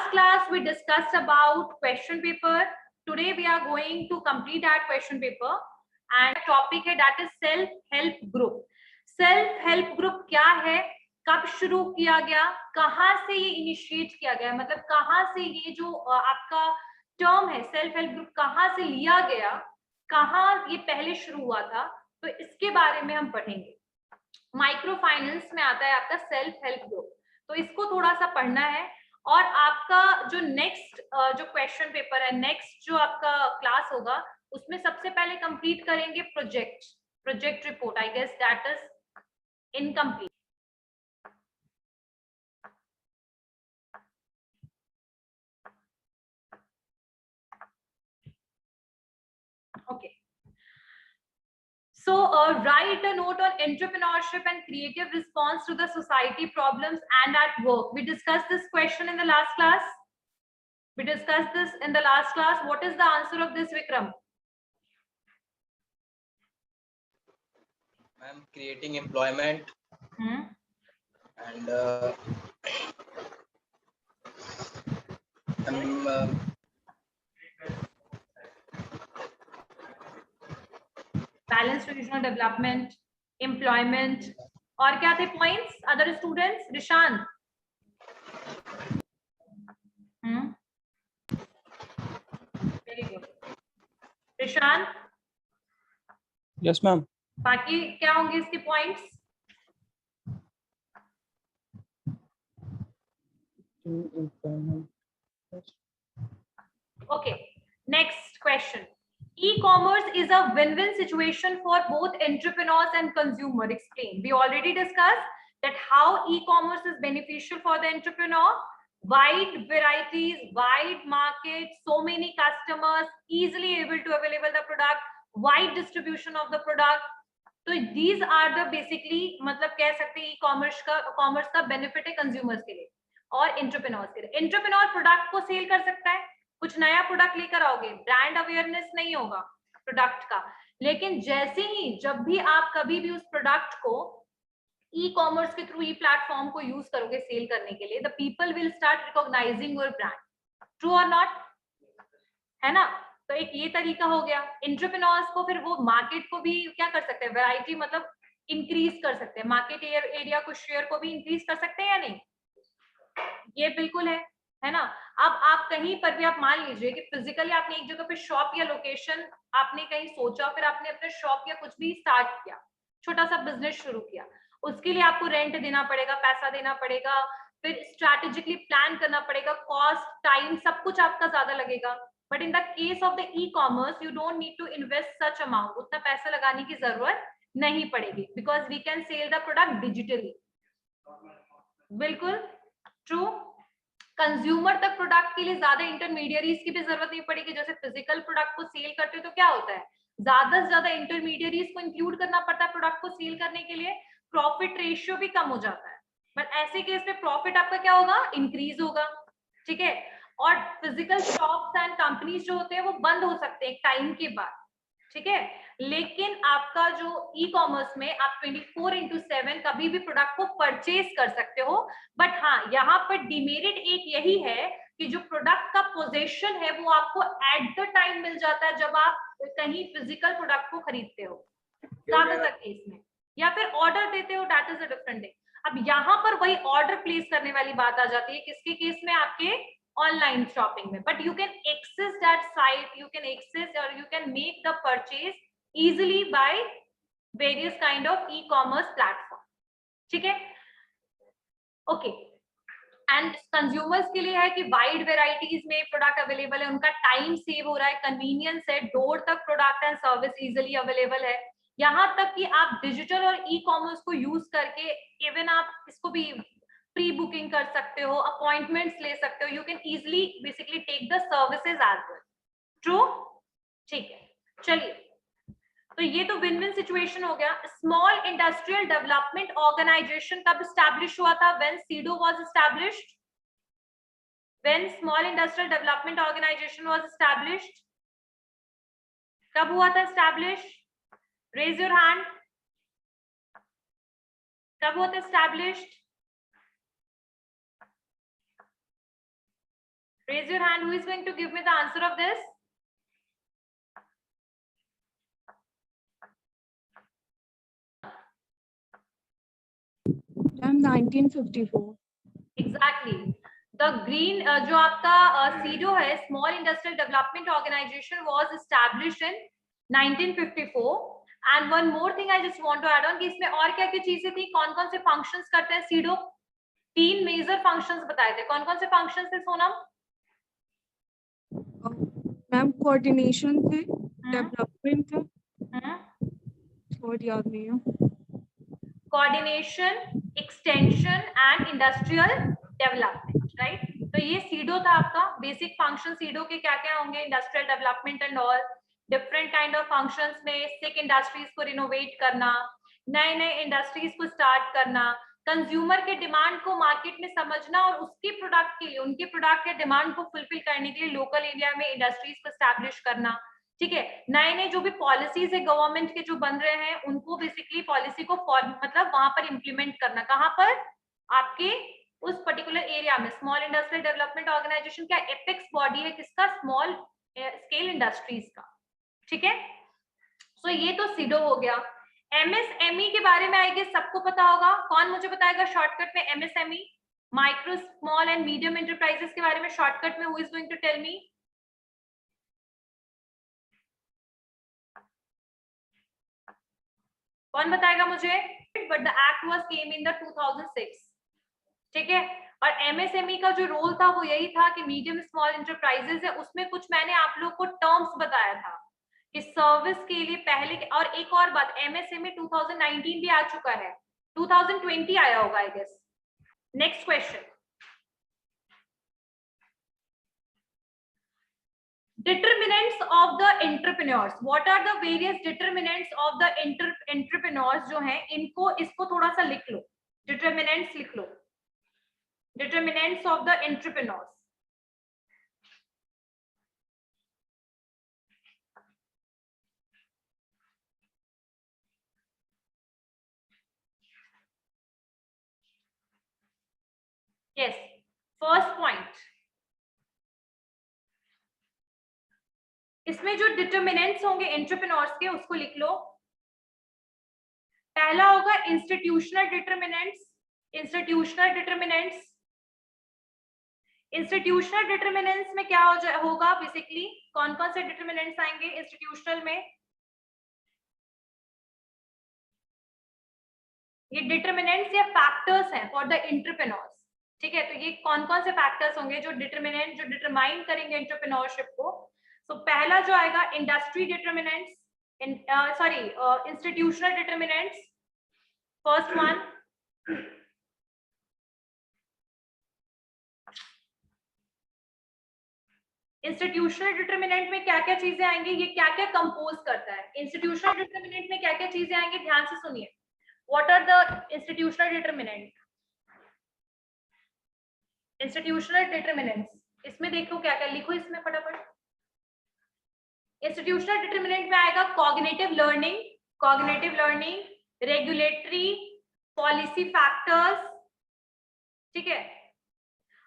last class we discussed about question paper. Today we are going to complete that question paper and topic है that is self help group. Self help group क्या है, कब शुरू किया गया, कहाँ से ये इनिशिएट किया गया, मतलब कहाँ से ये जो आपका टर्म है सेल्फ हेल्प ग्रुप कहाँ से लिया गया, कहाँ ये पहले शुरू हुआ था, तो इसके बारे में हम पढ़ेंगे. माइक्रो फाइनेंस में आता है आपका सेल्फ हेल्प ग्रुप, तो इसको थोड़ा सा पढ़ना है. और आपका जो नेक्स्ट जो क्वेश्चन पेपर है, नेक्स्ट जो आपका क्लास होगा, उसमें सबसे पहले कंप्लीट करेंगे project report. I guess that is incomplete. Okay. So write a note on entrepreneurship and creative response to the society problems and at work. We discussed this question in the last class. What is the answer of this, Vikram? I'm creating employment and Balanced regional development, employment, और क्या थे points? Other students, Rishan. Very good. Rishan. Yes, ma'am. बाकी क्या होंगे इसके points? Okay. Next question. E-commerce is a win-win situation for both entrepreneurs and consumer. Explain. We already discussed that how e-commerce is beneficial for the entrepreneur. Wide varieties, wide market, so many customers, easily able to available the product, wide distribution of the product. So these are the basically मतलब कह सकते हैं e-commerce का benefit है consumers के लिए और entrepreneurs के लिए. Entrepreneur product को sell कर सकता है, कुछ नया प्रोडक्ट लेकर आओगे, ब्रांड अवेयरनेस नहीं होगा प्रोडक्ट का, लेकिन जैसे ही जब भी आप कभी भी उस प्रोडक्ट को ई कॉमर्स के थ्रू ई प्लेटफॉर्म को यूज करोगे सेल करने के लिए, the people will start recognising your brand. True और नॉट, है ना? तो एक ये तरीका हो गया. एंटरप्रेन्योर्स को फिर वो मार्केट को भी क्या कर सकते हैं, वैरायटी मतलब इंक्रीज कर सकते हैं, मार्केट एरिया को शेयर को भी इंक्रीज कर सकते हैं या नहीं? ये बिल्कुल है ना. अब आप कहीं पर भी आप मान लीजिए कि फिजिकली आपने एक जगह पे शॉप या लोकेशन आपने कहीं सोचा, फिर आपने अपने शॉप या कुछ भी स्टार्ट किया, छोटा सा बिजनेस शुरू किया, उसके लिए आपको रेंट देना पड़ेगा, पैसा देना पड़ेगा, फिर स्ट्रैटेजिकली प्लान करना पड़ेगा, कॉस्ट, टाइम, सब कुछ आपका ज्यादा लगेगा. But in the case of the e commerce you don't need to invest such amount, उतना पैसा लगाने की जरूरत नहीं पड़ेगी, because we can sell the product digitally. बिल्कुल ट्रू. कंज्यूमर तक प्रोडक्ट के लिए ज्यादा इंटरमीडियरीज की भी जरूरत नहीं पड़ेगी. जैसे फिजिकल प्रोडक्ट को सेल करते हो तो क्या होता है, ज्यादा से ज्यादा इंटरमीडियरीज को इंक्लूड करना पड़ता है प्रोडक्ट को सेल करने के लिए, प्रॉफिट रेशियो भी कम हो जाता है. बट ऐसे केस में प्रॉफिट आपका क्या होगा, इंक्रीज होगा. ठीक है. और फिजिकल शॉप्स एंड कंपनीज जो होते हैं वो बंद हो सकते हैं एक टाइम के बाद. ठीक है. लेकिन आपका जो ई कॉमर्स में आप 24/7 कभी भी प्रोडक्ट को परचेज कर सकते हो. बट हाँ, यहाँ पर डिमेरिट एक यही है कि जो प्रोडक्ट का पोजीशन है वो आपको एट द टाइम मिल जाता है जब आप कहीं फिजिकल प्रोडक्ट को खरीदते हो, ज्यादातर केस में, या फिर ऑर्डर देते हो, that is a different thing. अब यहाँ पर वही ऑर्डर प्लेस करने वाली बात आ जाती है, किसके केस में, आपके ऑनलाइन शॉपिंग में. But you can access that site, you can access और you can make the purchase easily by various kind of e-commerce platform. ठीक है. ओके. एंड कंज्यूमर्स के लिए है कि वाइड वेराइटीज में प्रोडक्ट अवेलेबल है, उनका टाइम सेव हो रहा है, कन्वीनियंस है, डोर तक product and service easily available है. यहाँ तक कि आप डिजिटल और ई कॉमर्स को यूज करके इवन आप इसको भी प्री बुकिंग कर सकते हो, अपॉइंटमेंट्स ले सकते हो, you can easily basically take the services as well. True. ठीक है. चलिए, तो ये तो विन विन सिचुएशन हो गया. स्मॉल इंडस्ट्रियल डेवलपमेंट ऑर्गेनाइजेशन कब स्टैब्लिश हुआ था? When SIDO was established. When small industrial development organisation was established, कब हुआ था एस्टैब्लिश? Raise your hand. कब हुआ था established? Raise your hand. Who is going to give me the answer of this? Ma'am, 1954. Exactly. The green जो आपका CDO है, Small Industrial Development Organization, was established in 1954. And one more thing I just want to add on कि इसमें और क्या क्या चीजें थी, कौन कौन से functions करते हैं CDO? 3 मेजर functions बताए थे. कौन कौन से functions थे सोनम? मैम कोऑर्डिनेशन थे, डेवलपमेंट थे, और याद नहीं है. Coordination, extension and industrial development, right? तो ये सीडो था आपका. बेसिक फंक्शन सीडो के क्या क्या होंगे? Industrial development and all, different kind of functions में सिक इंडस्ट्रीज को रिनोवेट करना, नए नए इंडस्ट्रीज को स्टार्ट करना, कंज्यूमर के डिमांड को मार्केट में समझना और उसके प्रोडक्ट के लिए, उनके प्रोडक्ट के डिमांड को फुलफिल करने के लिए लोकल एरिया में इंडस्ट्रीज को स्टैब्लिश करना. ठीक है, नए नए जो भी पॉलिसीज है गवर्नमेंट के जो बन रहे हैं उनको बेसिकली पॉलिसी को मतलब वहां पर इम्प्लीमेंट करना. कहां पर? आपके उस पर्टिकुलर एरिया में. स्मॉल इंडस्ट्रियल डेवलपमेंट ऑर्गेनाइजेशन का एपेक्स बॉडी है किसका? स्मॉल स्केल इंडस्ट्रीज का. ठीक है, सो ये तो सीडो हो गया. एमएसएमई के बारे में आई गेस सबको पता होगा. कौन मुझे बताएगा शॉर्टकट में MSME, micro small and medium enterprises के बारे में शॉर्टकट में? Who is going to tell me? कौन बताएगा मुझे? But the act was came in the 2006. ठीक है, और एमएसएमई का जो रोल था वो यही था कि मीडियम स्मॉल एंटरप्राइजेस है, उसमें कुछ मैंने आप लोग को टर्म्स बताया था कि सर्विस के लिए पहले के, और एक और बात, एमएसएमई 2019 भी आ चुका है, 2020 आया होगा I guess. Next question, determinants of the entrepreneurs. What are the various determinants of the entrepreneurs जो हैं, इनको इसको थोड़ा सा लिख लो. Determinants लिख लो. Determinants of the entrepreneurs. Yes. First point. इसमें जो डिटर्मिनेंट्स होंगे एंटरप्रेन्योर्स के उसको लिख लो. पहला होगा institutional determinants. Institutional determinants, institutional determinants में क्या होगा बेसिकली? कौन कौन से डिटर्मिनेंट्स आएंगे इंस्टीट्यूशनल में? ये डिटर्मिनेंट्स या फैक्टर्स हैं फॉर द एंटरप्रेन्योर्स. ठीक है, तो ये कौन कौन से फैक्टर्स होंगे जो डिटर्मिनेंट, जो डिटरमाइन करेंगे एंटरप्रेन्योरशिप को? तो पहला जो आएगा industry determinants, sorry institutional determinants. First one, institutional determinant में क्या क्या चीजें आएंगी, ये क्या क्या कंपोज करता है? इंस्टीट्यूशनल डिटर्मिनेंट में क्या क्या चीजें आएंगी, ध्यान से सुनिए. What are the institutional determinant? Institutional determinants इसमें देखो क्या क्या, लिखो इसमें फटाफट. इंस्टीट्यूशनल डिटर्मिनेंट में आएगा cognitive learning, cognitive learning, regulatory, policy factors. ठीक है,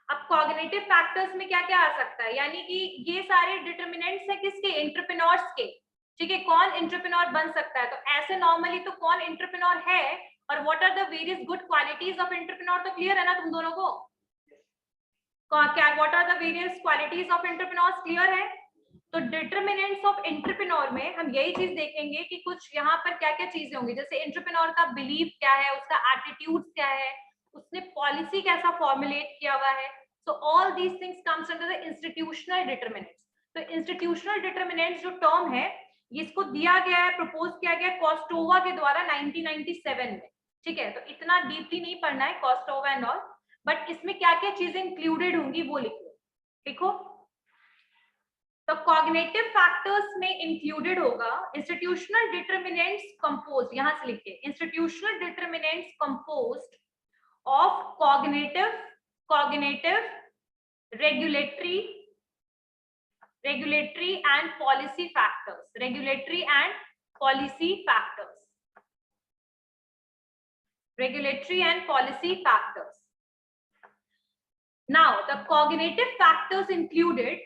अब कॉग्निटिव फैक्टर्स में क्या क्या आ सकता है, यानी कि ये सारे डिटर्मिनेंट्स है किसके? एंटरप्रेन्योर्स के. ठीक है, कौन एंटरप्रेन्योर बन सकता है? तो ऐसे नॉर्मली तो कौन एंटरप्रेन्योर है और what are the various good qualities of entrepreneur, तो क्लियर है ना तुम दोनों को? क्या what are the various qualities of entrepreneurs, clear है? तो डिटर्मिनेंट्स ऑफ एंटरप्रेन्योर में हम यही चीज देखेंगे कि कुछ यहाँ पर क्या क्या चीजें होंगी, जैसे एंटरप्रेन्योर का बिलीफ क्या है, उसका एटीट्यूड क्या है, उसने पॉलिसी कैसा फॉर्मुलेट किया हुआ है. So all these things comes under the institutional determinants. तो institutional determinants जो टर्म है इसको दिया गया है, प्रपोज किया गया कॉस्टोवा के द्वारा 1997 में. ठीक है, तो इतना डीपली नहीं पढ़ना है कॉस्टोवा एंड ऑल, बट इसमें क्या क्या चीजें इंक्लूडेड होंगी वो लिख लो. लिखो. तो कॉग्निटिव फैक्टर्स में इंक्लूडेड होगा इंस्टीट्यूशनल डिटर्मिनेंट्स कंपोज, यहां से लिखिए, institutional determinants composed of cognitive, regulatory and policy factors. Regulatory and policy factors. Regulatory and policy factors. Now, the cognitive factors included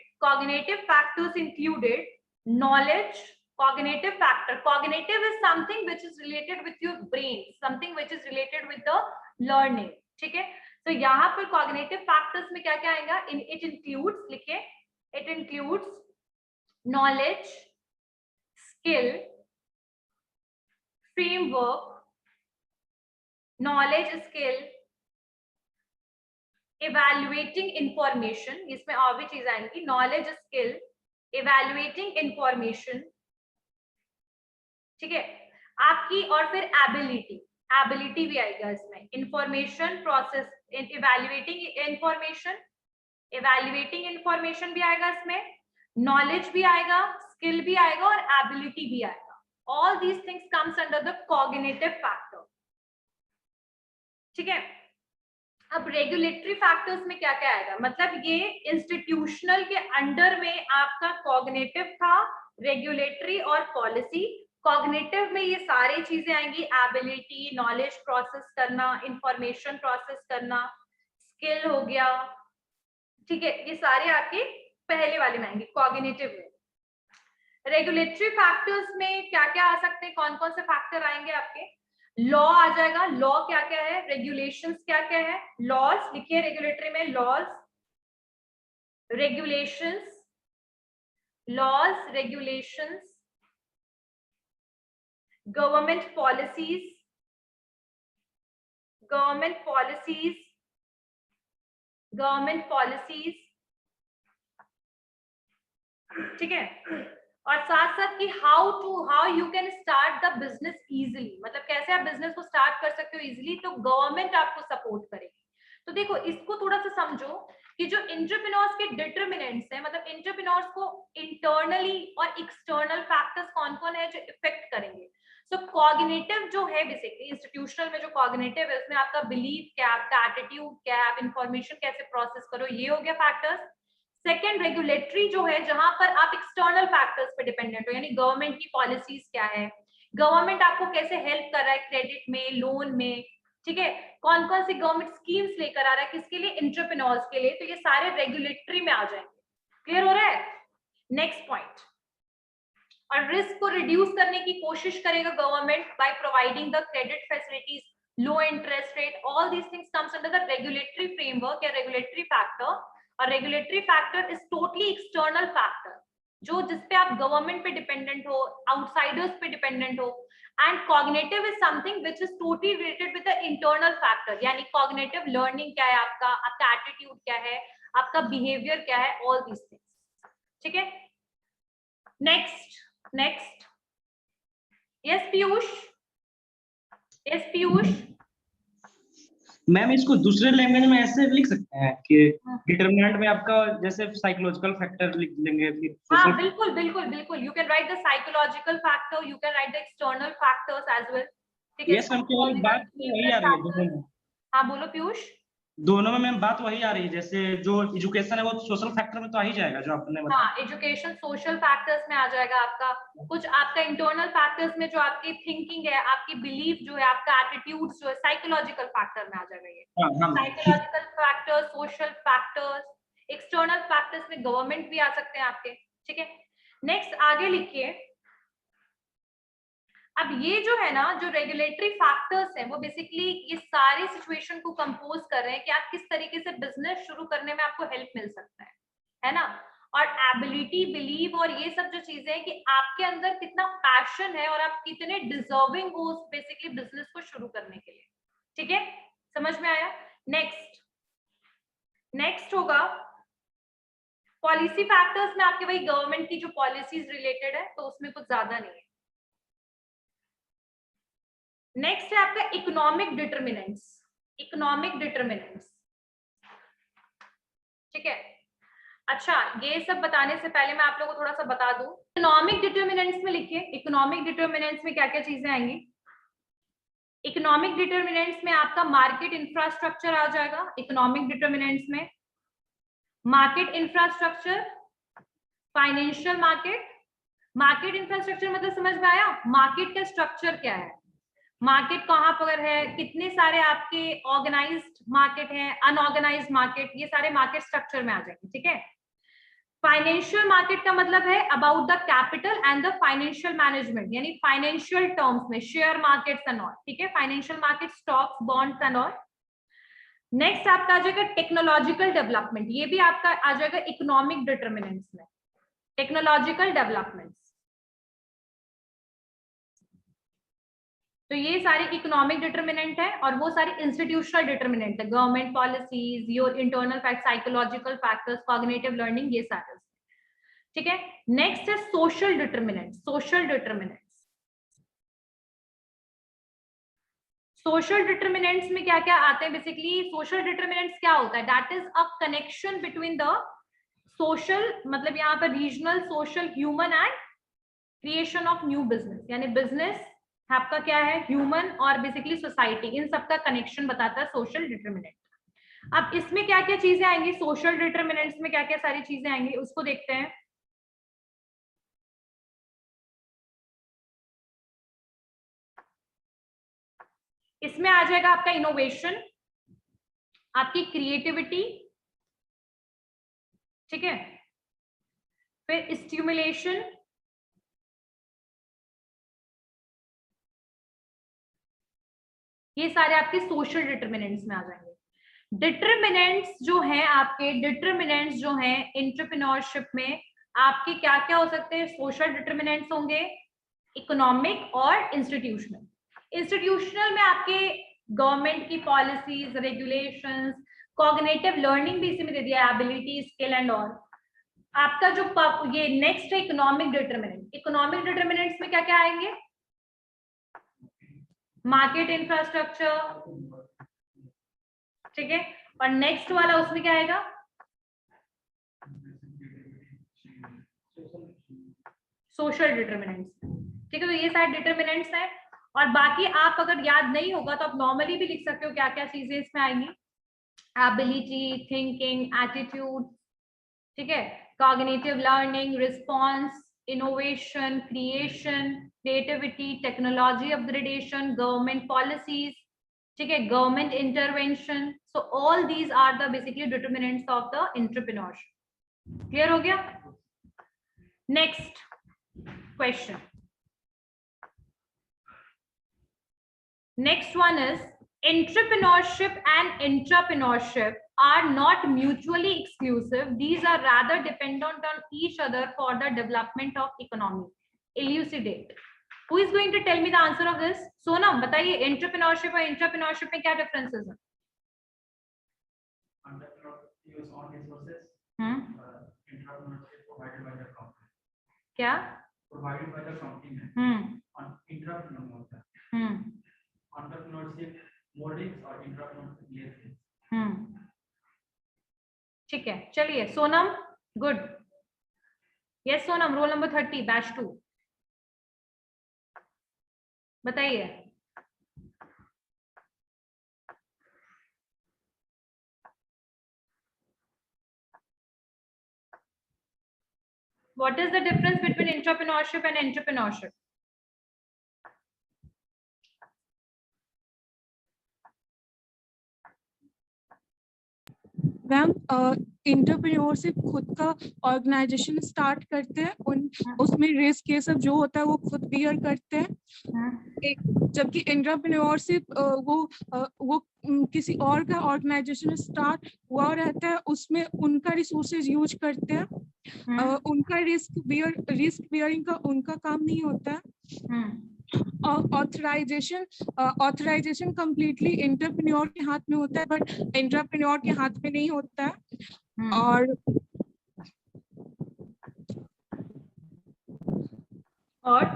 knowledge. Cognitive factor. Cognitive is something which is related with your brain, something which is related with the learning. ठीक है? तो यहाँ पर cognitive factors में क्या क्या आएगा? It includes, लिखे, it includes knowledge, skill, framework, knowledge, skill, evaluating information. इसमें और भी चीज आएंगी. Knowledge, skill, evaluating information. ठीक है, आपकी, और फिर एबिलिटी भी आएगा इसमें. इंफॉर्मेशन प्रोसेस, इवैल्यूएटिंग इंफॉर्मेशन भी आएगा इसमें. नॉलेज भी आएगा, स्किल भी आएगा और एबिलिटी भी आएगा. All these things comes under the cognitive factor. ठीक है. अब रेगुलेटरी फैक्टर्स में क्या क्या आएगा, मतलब ये इंस्टीट्यूशनल के अंडर में आपका कॉग्निटिव था, रेगुलेटरी और पॉलिसी. कॉग्निटिव में ये सारी चीजें आएंगी, एबिलिटी, नॉलेज प्रोसेस करना, इंफॉर्मेशन प्रोसेस करना, स्किल हो गया. ठीक है, ये सारे आपके पहले वाले में आएंगे कॉग्निटिव में. रेगुलेटरी फैक्टर्स में क्या क्या आ सकते हैं, कौन कौन से फैक्टर आएंगे आपके? लॉ आ जाएगा. लॉ क्या क्या है, रेगुलेशंस क्या क्या है? लॉज लिखिए रेगुलेटरी में. लॉज, रेगुलेशंस, government policies, ठीक है. और साथ साथ कि how you can start the business easily, मतलब कैसे आप बिजनेस को स्टार्ट कर सकते हो इजीली, तो गवर्नमेंट आपको सपोर्ट करेगी. तो देखो इसको थोड़ा सा समझो कि जो एंटरप्रेन्योर्स के डिटरमिनेंट्स हैं, मतलब एंटरप्रेन्योर्स को इंटरनली और एक्सटर्नल फैक्टर्स कौन कौन है जो इफेक्ट करेंगे. सो कॉग्निटिव जो है, बेसिकली इंस्टीट्यूशनल में जो कॉग्निटिव है उसमें आपका बिलीफ क्या, आपका एटीट्यूड क्या, आप इंफॉर्मेशन कैसे प्रोसेस करो, ये हो गया फैक्टर्स. सेकेंड रेगुलेटरी जो है, जहां पर आप एक्सटर्नल फैक्टर्स पे डिपेंडेंट हो, यानी गवर्नमेंट की पॉलिसीज क्या है, गवर्नमेंट आपको कैसे हेल्प कर रहा है क्रेडिट में, लोन में. ठीक है, कौन कौन सी गवर्नमेंट स्कीम्स लेकर आ रहा है, किसके लिए, एंटरप्रेन्योर्स के लिए. तो ये सारे रेगुलेटरी में आ जाएंगे. क्लियर हो रहा है? Next point. और रिस्क को रिड्यूस करने की कोशिश करेगा government by providing the credit facilities, low interest rate. All these things comes under the regulatory framework या रेगुलेटरी फैक्टर. और regulatory factor is totally external factor, जो जिसपे आप गवर्नमेंट पे डिपेंडेंट हो, आउटसाइडर्स पे डिपेंडेंट हो. And cognitive is something which is totally related with the internal factor, यानी कॉग्निटिव लर्निंग क्या है आपका एटीट्यूड क्या है, आपका बिहेवियर क्या है, ऑल दीज थिंग्स. ठीक है. नेक्स्ट. यस पीयूष. मैम इसको दूसरे लैंग्वेज में ऐसे लिख सकते हैं कि डिटरमिनेंट में आपका जैसे साइकोलॉजिकल फैक्टर लिख लेंगे फिर. हाँ बिल्कुल. You can write the psychological factor, you can write the external factors as well. ठीक है. यस मैम, केवल बात वही आ रही है दोनों में. हाँ बोलो पीयूष. दोनों में मैम बात वही आ रही है, जैसे जो एजुकेशन है वो सोशल फैक्टर में तो आ ही जाएगा जो आपने बताया. हाँ, एजुकेशन सोशल फैक्टर्स में आ जाएगा आपका. कुछ आपका इंटरनल फैक्टर्स में जो आपकी थिंकिंग है, आपकी बिलीफ जो है, आपका एटीट्यूड जो है, साइकोलॉजिकल फैक्टर में आ जाएगा ये. Psychological factors, social factors, external factors में गवर्नमेंट भी आ सकते हैं आपके. ठीक है. नेक्स्ट आगे लिखिए. अब ये जो है ना, जो रेगुलेटरी फैक्टर्स हैं, वो बेसिकली ये सारे सिचुएशन को कंपोज कर रहे हैं कि आप किस तरीके से बिजनेस शुरू करने में आपको हेल्प मिल सकता है ना. और एबिलिटी, बिलीव और ये सब जो चीजें हैं कि आपके अंदर कितना पैशन है और आप कितने डिजर्विंग हो बेसिकली बिजनेस को शुरू करने के लिए. ठीक है, समझ में आया? नेक्स्ट होगा पॉलिसी फैक्टर्स में आपके वही गवर्नमेंट की जो पॉलिसीज रिलेटेड है, तो उसमें कुछ ज्यादा नहीं है. नेक्स्ट है आपका इकोनॉमिक डिटरमिनेंट्स. ठीक है. अच्छा, ये सब बताने से पहले मैं आप लोगों को थोड़ा सा बता दूं. इकोनॉमिक डिटरमिनेंट्स में लिखिए. इकोनॉमिक डिटरमिनेंट्स में क्या क्या चीजें आएंगी. इकोनॉमिक डिटरमिनेंट्स में आपका मार्केट इंफ्रास्ट्रक्चर आ जाएगा. इकोनॉमिक डिटरमिनेंट्स में market infrastructure, financial market. Market infrastructure मतलब समझ में आया, मार्केट का स्ट्रक्चर क्या है. मार्केट कहाँ पर है, कितने सारे आपके ऑर्गेनाइज्ड मार्केट हैं, अनऑर्गेनाइज्ड मार्केट, ये सारे मार्केट स्ट्रक्चर में आ जाएंगे, ठीक है। फाइनेंशियल मार्केट का मतलब है about the capital and the financial management, यानी फाइनेंशियल टर्म्स में शेयर मार्केट्स एंड ऑल, ठीक है। Financial market, stocks, bonds and all. Next आपका आ जाएगा टेक्नोलॉजिकल डेवलपमेंट, ये भी आपका आ जाएगा इकोनॉमिक डिटर्मिनेंट्स में, टेक्नोलॉजिकल डेवलपमेंट्स। तो ये सारे इकोनॉमिक डिटर्मिनेंट है और वो सारे इंस्टीट्यूशनल डिटर्मिनेंट है, government policies, your internal fact, psychological factors, cognitive learning, ये सारे, ठीक है। नेक्स्ट है social determinant, social determinants. Social determinants में क्या क्या आते हैं, बेसिकली सोशल डिटर्मिनेंट्स क्या होता है, that is a connection between the social, मतलब यहाँ पर regional, social, human and creation of new business, यानी बिजनेस आपका क्या है, ह्यूमन और बेसिकली सोसाइटी, इन सबका कनेक्शन बताता है सोशल डिटर्मिनेंट। अब इसमें क्या क्या चीजें आएंगी, सोशल डिटर्मिनेंट्स में क्या क्या सारी चीजें आएंगी उसको देखते हैं। इसमें आ जाएगा आपका इनोवेशन, आपकी क्रिएटिविटी, ठीक है, फिर स्टिमुलेशन, ये सारे आपके सोशल डिटर्मिनेंट्स में आ जाएंगे। डिटर्मिनेंट्स जो हैं आपके, डिटर्मिनेंट्स जो हैं एंटरप्रेन्योरशिप में आपके क्या क्या हो सकते हैं, सोशल डिटर्मिनेंट्स होंगे, इकोनॉमिक और इंस्टीट्यूशनल। इंस्टीट्यूशनल में आपके गवर्नमेंट की पॉलिसीज, रेगुलेशंस, कॉग्निटिव लर्निंग भी इसी में दे दिया, एबिलिटी, स्किल एंड ऑल। आपका जो ये नेक्स्ट है इकोनॉमिक डिटर्मिनेंट, इकोनॉमिक डिटर्मिनेंट्स में क्या क्या आएंगे, मार्केट इंफ्रास्ट्रक्चर, ठीक है, और नेक्स्ट वाला उसमें क्या आएगा, सोशल डिटर्मिनेंट्स, ठीक है। तो ये सारे डिटर्मिनेंट्स हैं और बाकी आप अगर याद नहीं होगा तो आप नॉर्मली भी लिख सकते हो क्या क्या चीजें इसमें आएंगी, एबिलिटी, थिंकिंग, एटीट्यूड, ठीक है, cognitive learning, response, innovation, creation, creativity, technology upgradation, government policies, ठीक है, government intervention. So all these are the basically determinants of the entrepreneurship. Clear हो गया? Next question, next one is entrepreneurship and intrapreneurship are not mutually exclusive, these are rather dependent on each other for the development of economy. Elucidate. Who is going to tell me the answer of this? Sonam, बताइए entrepreneurship और intrapreneurship में क्या differences हैं? Entrepreneurship use own resources. Intrapreneurship provided by the company. क्या? Provided by the company. On intrapreneur होता है. Entrepreneurship moldings और intrapreneurship layers. ठीक है, चलिए Sonam, good. Yes Sonam, roll number 30, batch 2, बताइए। What is the difference between entrepreneurship and entrepreneurship? Ma'am entrepreneurship खुद का ऑर्गेनाइजेशन स्टार्ट करते हैं, उसमें रिस्क ये सब जो होता है वो खुद बियर करते हैं। जबकि एंटरप्रेन्योरशिप वो किसी और का ऑर्गेनाइजेशन स्टार्ट हुआ रहता है, उसमें उनका रिसोर्सेज यूज करते हैं, उनका रिस्क बियरिंग का उनका काम नहीं होता है। ऑथराइजेशन कंप्लीटली एंटरप्रेन्योर के हाथ में होता है, बट एंटरप्रेन्योर के हाथ में नहीं होता है। और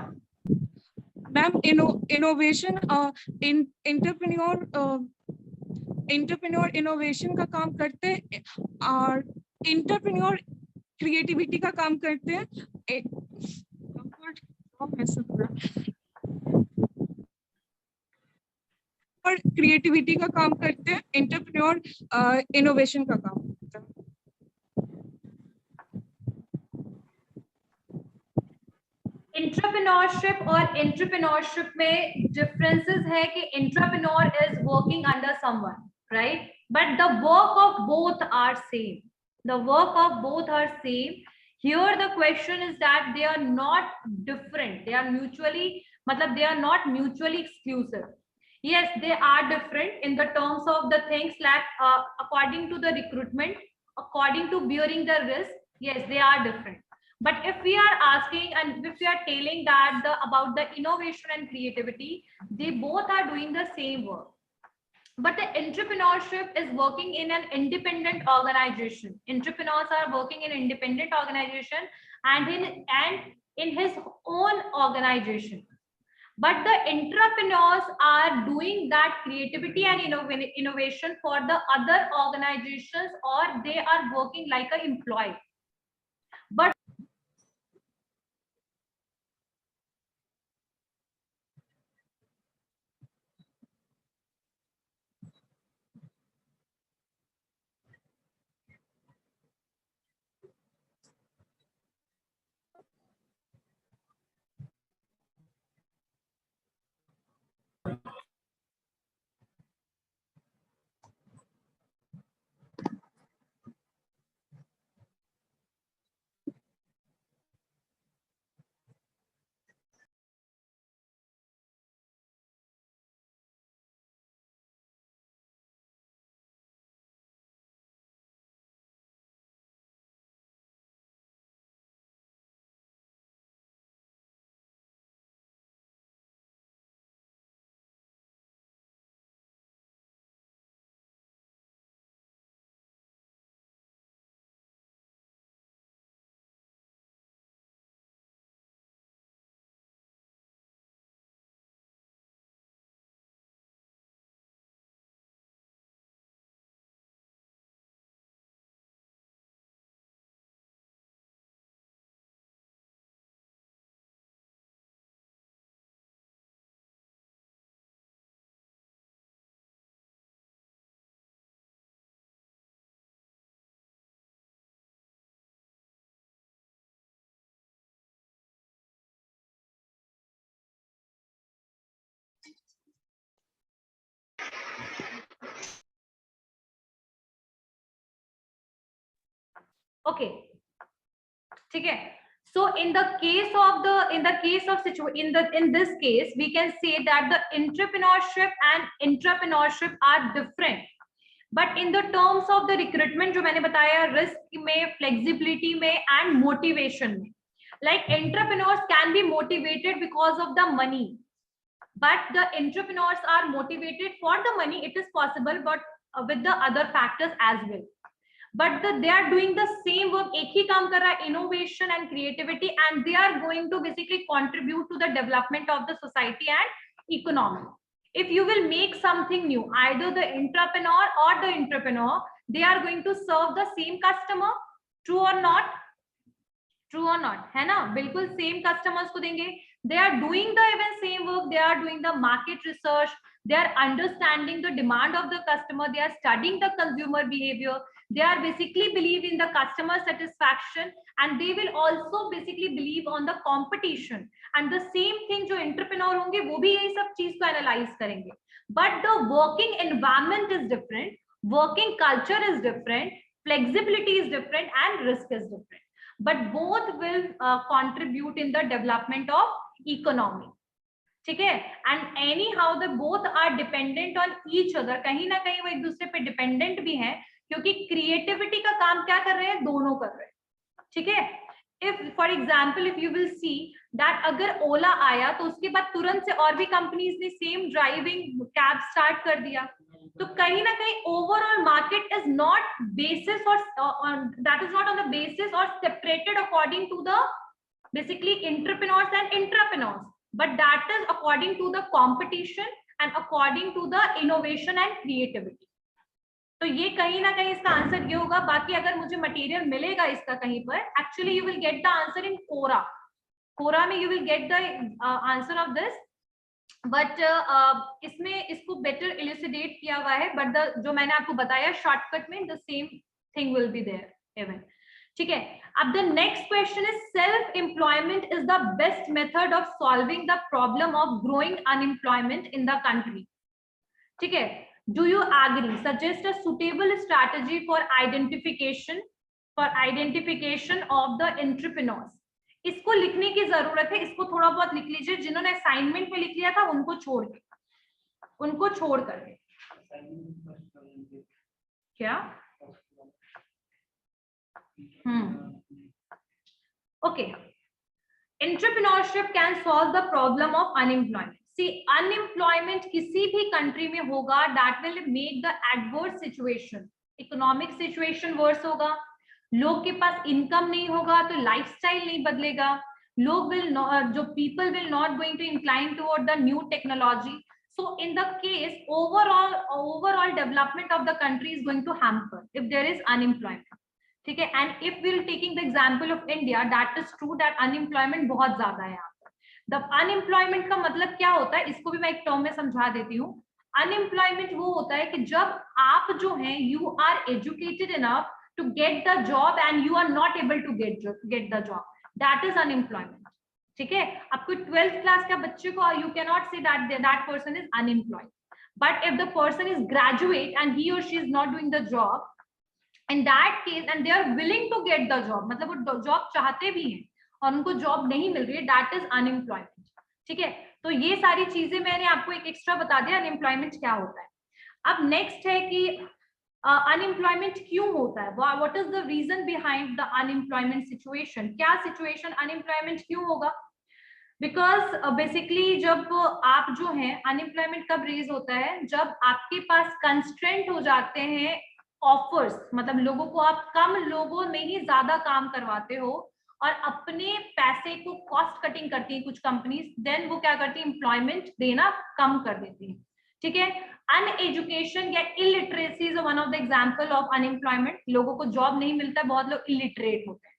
मैम इनोवेशन, एंटरप्रेन्योर इनोवेशन का काम करते हैं और इंटरप्रेन्योर क्रिएटिविटी का काम करते हैं। और क्रिएटिविटी का काम करते हैं, एंटरप्रेन्योर इनोवेशन का काम करता है। एंटरप्रेन्योरशिप और एंटरप्रेन्योरशिप में डिफरेंसेस है कि entrepreneur is working under someone, right, but the work of both are same. The work of both are same. Here the question is that they are not different. They are mutually, matlab they are not mutually exclusive. Yes, they are different in the terms of the things like according to the recruitment, according to bearing the risk. Yes, they are different. But if we are asking and if we are telling that about the innovation and creativity, they both are doing the same work. But the entrepreneurship is working in an independent organization. Entrepreneurs are working in independent organization and in his own organization. But the entrepreneurs are doing that creativity and innovation for the other organizations, or they are working like an employee. But okay, ठीक है. So in this case we can say that the entrepreneurship and intrapreneurship are different. But in the terms of the recruitment, जो मैंने बताया, risk में, flexibility में and motivation में, like entrepreneurs can be motivated because of the money, but the entrepreneurs are motivated for the money. It is possible, but with the other factors as well. But they are doing the same work. एक ही काम कर रहा है, innovation and creativity, and they are going to basically contribute to the development of the society and economy. If you will make something new, either the entrepreneur or the entrepreneur, they are going to serve the same customer. True or not? True or not? है ना? बिल्कुल same customers को देंगे. They are doing the even same work. They are doing the market research. They are understanding the demand of the customer. They are studying the consumer behavior. They are basically believe in the customer satisfaction, and they will also basically believe on the competition. And the same thing जो entrepreneur होंगे वो भी यही सब चीज को analyze करेंगे. But the working environment is different, working culture is different, flexibility is different, and risk is different. But both will contribute in the development of economy. ठीक है. And anyhow the both are dependent on each other. कहीं ना कहीं वो एक दूसरे पे dependent भी हैं, क्योंकि क्रिएटिविटी का काम क्या कर रहे हैं, दोनों कर रहे हैं. ठीक है. If for example if you will see that अगर ओला आया तो उसके बाद तुरंत से और भी कंपनीज ने सेम ड्राइविंग कैब स्टार्ट कर दिया, तो कहीं ना कहीं overall market is not basis और that is not on the basis और separated according to the basically entrepreneurs and intrapreneurs, but that is according to the competition and according to the innovation and creativity. तो ये कहीं ना कहीं इसका answer ये होगा. बाकी अगर मुझे मटेरियल मिलेगा इसका कहीं पर, actually you will get the answer in Quora. Quora में you will get the answer of this, but इसमें इसको बेटर इलुसिडेट किया हुआ है. बट द जो मैंने आपको बताया शॉर्टकट में, the same thing will be there even. ठीक है। अब the next question is self employment is the best method of solving the problem of growing unemployment in the country. ठीक है, do you agree? Suggest a suitable strategy for identification of the entrepreneurs. इसको लिखने की जरूरत है, इसको थोड़ा बहुत लिख लीजिए, जिन्होंने असाइनमेंट में लिख लिया था उनको छोड़ करके क्या। Okay, entrepreneurship can solve the problem of unemployment. See, unemployment किसी भी कंट्री में होगा, that will make the adverse situation, economic situation worse होगा, लोग के पास इनकम नहीं होगा तो लाइफस्टाइल नहीं बदलेगा, लोग विल जो people will not going to incline toward the new technology. So in the case, overall development of the country is going to hamper if there is unemployment. ठीक है, and if we're taking the example of India, that is true that unemployment बहुत ज्यादा है यहाँ पर। The unemployment का मतलब क्या होता है, इसको भी मैं एक टर्म में समझा देती हूँ। Unemployment वो होता है कि जब आप जो हैं you are educated enough to get the job and you are not able to get the job, that is unemployment। ठीक है, आपको 12th क्लास का बच्चे को you cannot say that person is unemployed, but if the person is graduate and he or she is not doing the job, in that case and they are willing to get the job, मतलब वो job चाहते भी हैं और उनको job नहीं मिल रही है, that is unemployment। ठीक है, तो ये सारी चीजें मैंने आपको एक एक्स्ट्रा बता दिया अनएम्प्लॉयमेंट क्या होता है। अब नेक्स्ट है कि अनएम्प्लॉयमेंट क्यों होता है, what is the reason behind the unemployment situation, क्या सिचुएशन अनएम्प्लॉयमेंट क्यों होगा। बिकॉज बेसिकली जब आप जो है अनएम्प्लॉयमेंट कब रेज होता है, जब आपके पास कंस्ट्रेंट हो जाते हैं ऑफर्स, मतलब लोगों को आप कम लोगों में ही ज्यादा काम करवाते हो और अपने पैसे को कॉस्ट कटिंग करती है कुछ कंपनीज, देन वो क्या करती है, एम्प्लॉयमेंट देना कम कर देती है। ठीक है, अनएजुकेशन या illiteracy is one of the example of unemployment, लोगों को जॉब नहीं मिलता, बहुत लोग इलिटरेट होते हैं।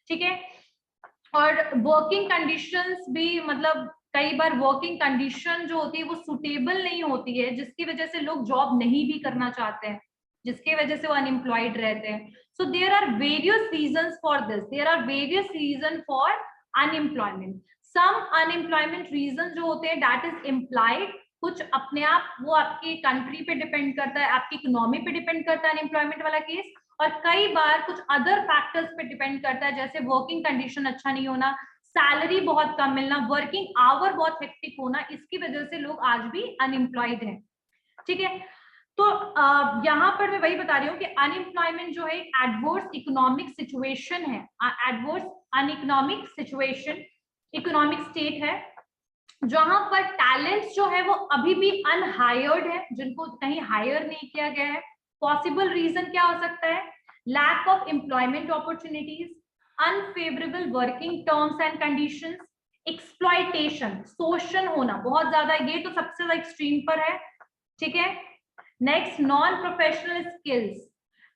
ठीक है, और वर्किंग कंडीशंस भी, मतलब कई बार वर्किंग कंडीशन जो होती है वो सुटेबल नहीं होती है, जिसकी वजह से लोग जॉब नहीं भी करना चाहते हैं, जिसकी वजह से वो अनएम्प्लॉयड रहते हैं। So there are various reasons for this, there are various reason for unemployment. Some unemployment reason जो होते हैं दैट इज इम्प्लाइड, कुछ अपने आप वो आपकी कंट्री पे डिपेंड करता है, आपकी इकोनॉमी पे डिपेंड करता है अनएम्प्लॉयमेंट वाला केस, और कई बार कुछ अदर फैक्टर्स पे डिपेंड करता है, जैसे वर्किंग कंडीशन अच्छा नहीं होना, सैलरी बहुत कम मिलना, वर्किंग आवर बहुत हेक्टिक होना, इसकी वजह से लोग आज भी अनएम्प्लॉयड हैं। ठीक है, तो यहाँ पर मैं वही बता रही हूँ कि अनएम्प्लॉयमेंट जो है एक एडवर्स इकोनॉमिक सिचुएशन है, एडवर्स अनइकोनॉमिक सिचुएशन, इकोनॉमिक स्टेट है, जहां पर टैलेंट्स जो है वो अभी भी अनहायर्ड है, जिनको कहीं हायर नहीं किया गया है। पॉसिबल रीजन क्या हो सकता है, lack of employment opportunities, unfavourable working terms and conditions, exploitation, शोषण होना बहुत ज्यादा, ये तो सबसे ज्यादा एक्सट्रीम पर है। ठीक है, next non professional skills.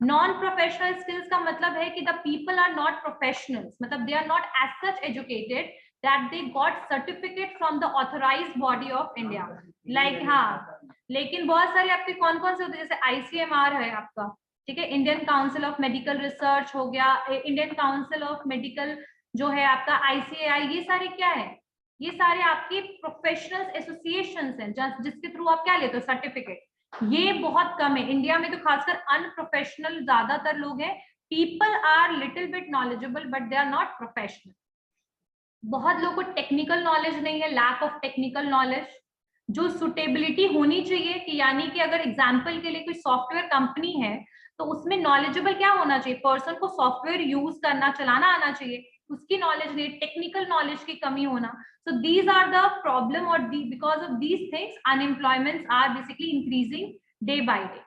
Non professional skills का मतलब है कि the people are not professionals, मतलब they are not as such educated that they got certificate from the authorized body of India, like हाँ, लेकिन बहुत सारे आपके कौन कौन से होते हैं, जैसे ICMR है आपका, ठीक है, Indian council of medical research हो गया, इंडियन काउंसिल ऑफ मेडिकल जो है आपका ICAI, ये सारे क्या है, ये सारे आपके प्रोफेशनल एसोसिएशंस हैं जिसके थ्रू आप क्या लेते हो, सर्टिफिकेट। ये बहुत कम है इंडिया में, तो खासकर अनप्रोफेशनल ज्यादातर लोग हैं। People are little bit knowledgeable but they are not professional. बहुत लोगों को टेक्निकल नॉलेज नहीं है, लैक ऑफ टेक्निकल नॉलेज, जो सुटेबिलिटी होनी चाहिए कि यानी कि अगर एग्जांपल के लिए कोई सॉफ्टवेयर कंपनी है तो उसमें नॉलेजेबल क्या होना चाहिए, पर्सन को सॉफ्टवेयर यूज करना चलाना आना चाहिए, उसकी नॉलेज नहीं, टेक्निकल नॉलेज की कमी होना। So these are the problem, और because of these things unemployment are basically increasing day by day.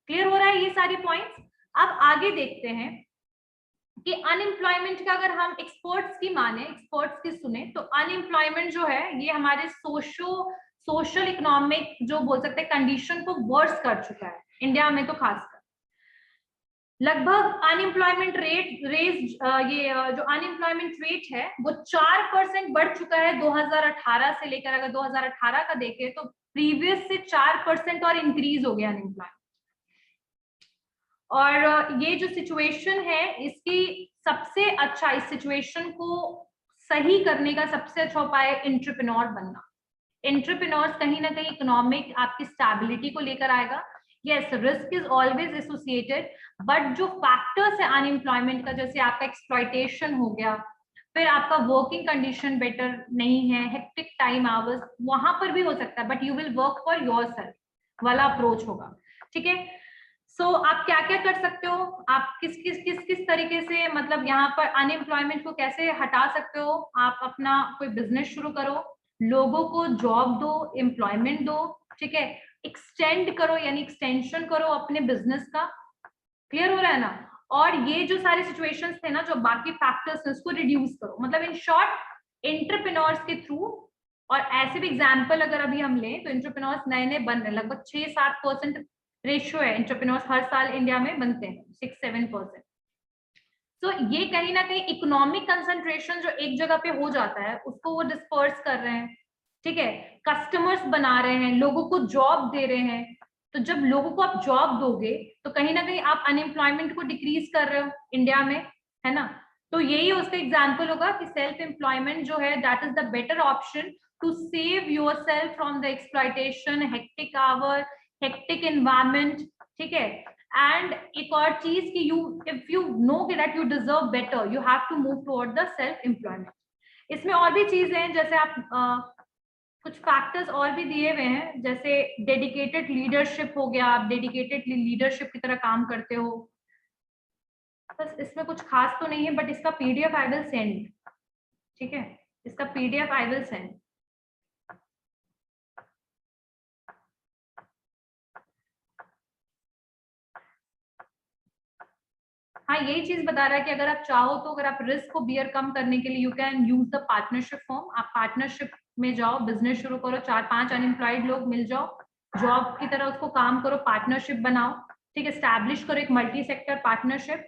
Clear हो रहा है ये सारी पॉइंट्स। अब आगे देखते हैं कि अनएम्प्लॉयमेंट का अगर हम एक्सपर्ट्स की माने, एक्सपर्ट्स की सुने, तो अनएम्प्लॉयमेंट जो है ये हमारे सोशल इकोनॉमिक जो बोल सकते हैं कंडीशन को वर्स कर चुका है इंडिया में, तो खासकर लगभग अनएम्प्लॉयमेंट रेट ये जो अनएम्प्लॉयमेंट रेट है वो 4% बढ़ चुका है 2018 से लेकर। अगर 2018 का देखें तो प्रीवियस से 4% और इंक्रीज हो गया अनएम्प्लॉयमेंट। और ये जो सिचुएशन है इसकी सबसे अच्छा, इस सिचुएशन को सही करने का सबसे अच्छा उपाय है एंटरप्रेन्योर बनना। एंटरप्रेन्योर्स कहीं ना कहीं इकोनॉमिक आपकी स्टेबिलिटी को लेकर आएगा। Yes, risk is always associated, but जो फैक्टर्स है अनएम्प्लॉयमेंट का, जैसे आपका एक्सप्लॉयटेशन हो गया, फिर आपका वर्किंग कंडीशन बेटर नहीं है, हेक्टिक टाइम आवर्स, वहां पर भी हो सकता है, but you will work for yourself वाला अप्रोच होगा। ठीक है, सो आप क्या क्या कर सकते हो, आप किस किस तरीके से मतलब यहाँ पर अनएम्प्लॉयमेंट को कैसे हटा सकते हो। आप अपना कोई बिजनेस शुरू करो, लोगों को जॉब दो, एम्प्लॉयमेंट दो, ठीक है, एक्सटेंड करो यानी एक्सटेंशन करो अपने बिजनेस का। क्लियर हो रहा है ना? और ये जो सारे सिचुएशंस थे ना, जो बाकी फैक्टर्स हैं, उसको रिड्यूस करो। मतलब इन शॉर्ट एंटरप्रेन्योर्स के थ्रू, और ऐसे भी एग्जांपल अगर अभी हम लें तो एंटरप्रेन्योर्स नए नए बन रहे हैं, लगभग 6-7% रेशियो है, एंटरप्रेन्योर्स हर साल इंडिया में बनते हैं, 6-7%। तो ये कहीं ना कहीं इकोनॉमिक कंसंट्रेशन जो एक जगह पे हो जाता है उसको वो डिस्पर्स कर रहे हैं। ठीक है, कस्टमर्स बना रहे हैं, लोगों को जॉब दे रहे हैं। तो जब लोगों को आप जॉब दोगे तो कहीं ना कहीं आप अनएम्प्लॉयमेंट को डिक्रीज कर रहे हो इंडिया में, है ना? तो यही उसका एग्जाम्पल होगा कि सेल्फ एम्प्लॉयमेंट जो है that is the better option to save yourself from the exploitation, hectic hour, hectic environment. ठीक है, एंड एक और चीज कि you if you know that you deserve better, you have to move toward the self employment. इसमें और भी चीजें हैं, जैसे आप कुछ फैक्टर्स और भी दिए हुए हैं, जैसे डेडिकेटेड लीडरशिप हो गया, आप डेडिकेटेड लीडरशिप की तरह काम करते हो। बस इसमें कुछ खास तो नहीं है, बट इसका पीडीएफ आई विल सेंड। ठीक है, इसका पीडीएफ आई विल सेंड। हाँ, यही चीज बता रहा है कि अगर आप चाहो तो, अगर आप रिस्क को बियर कम करने के लिए you can use the partnership form. आप पार्टनरशिप में जाओ, बिजनेस शुरू करो, 4-5 अनएम्प्लॉयड लोग मिल जाओ, जॉब की तरह उसको काम करो, पार्टनरशिप बनाओ। ठीक है, स्टैब्लिश करो एक multi sector partnership.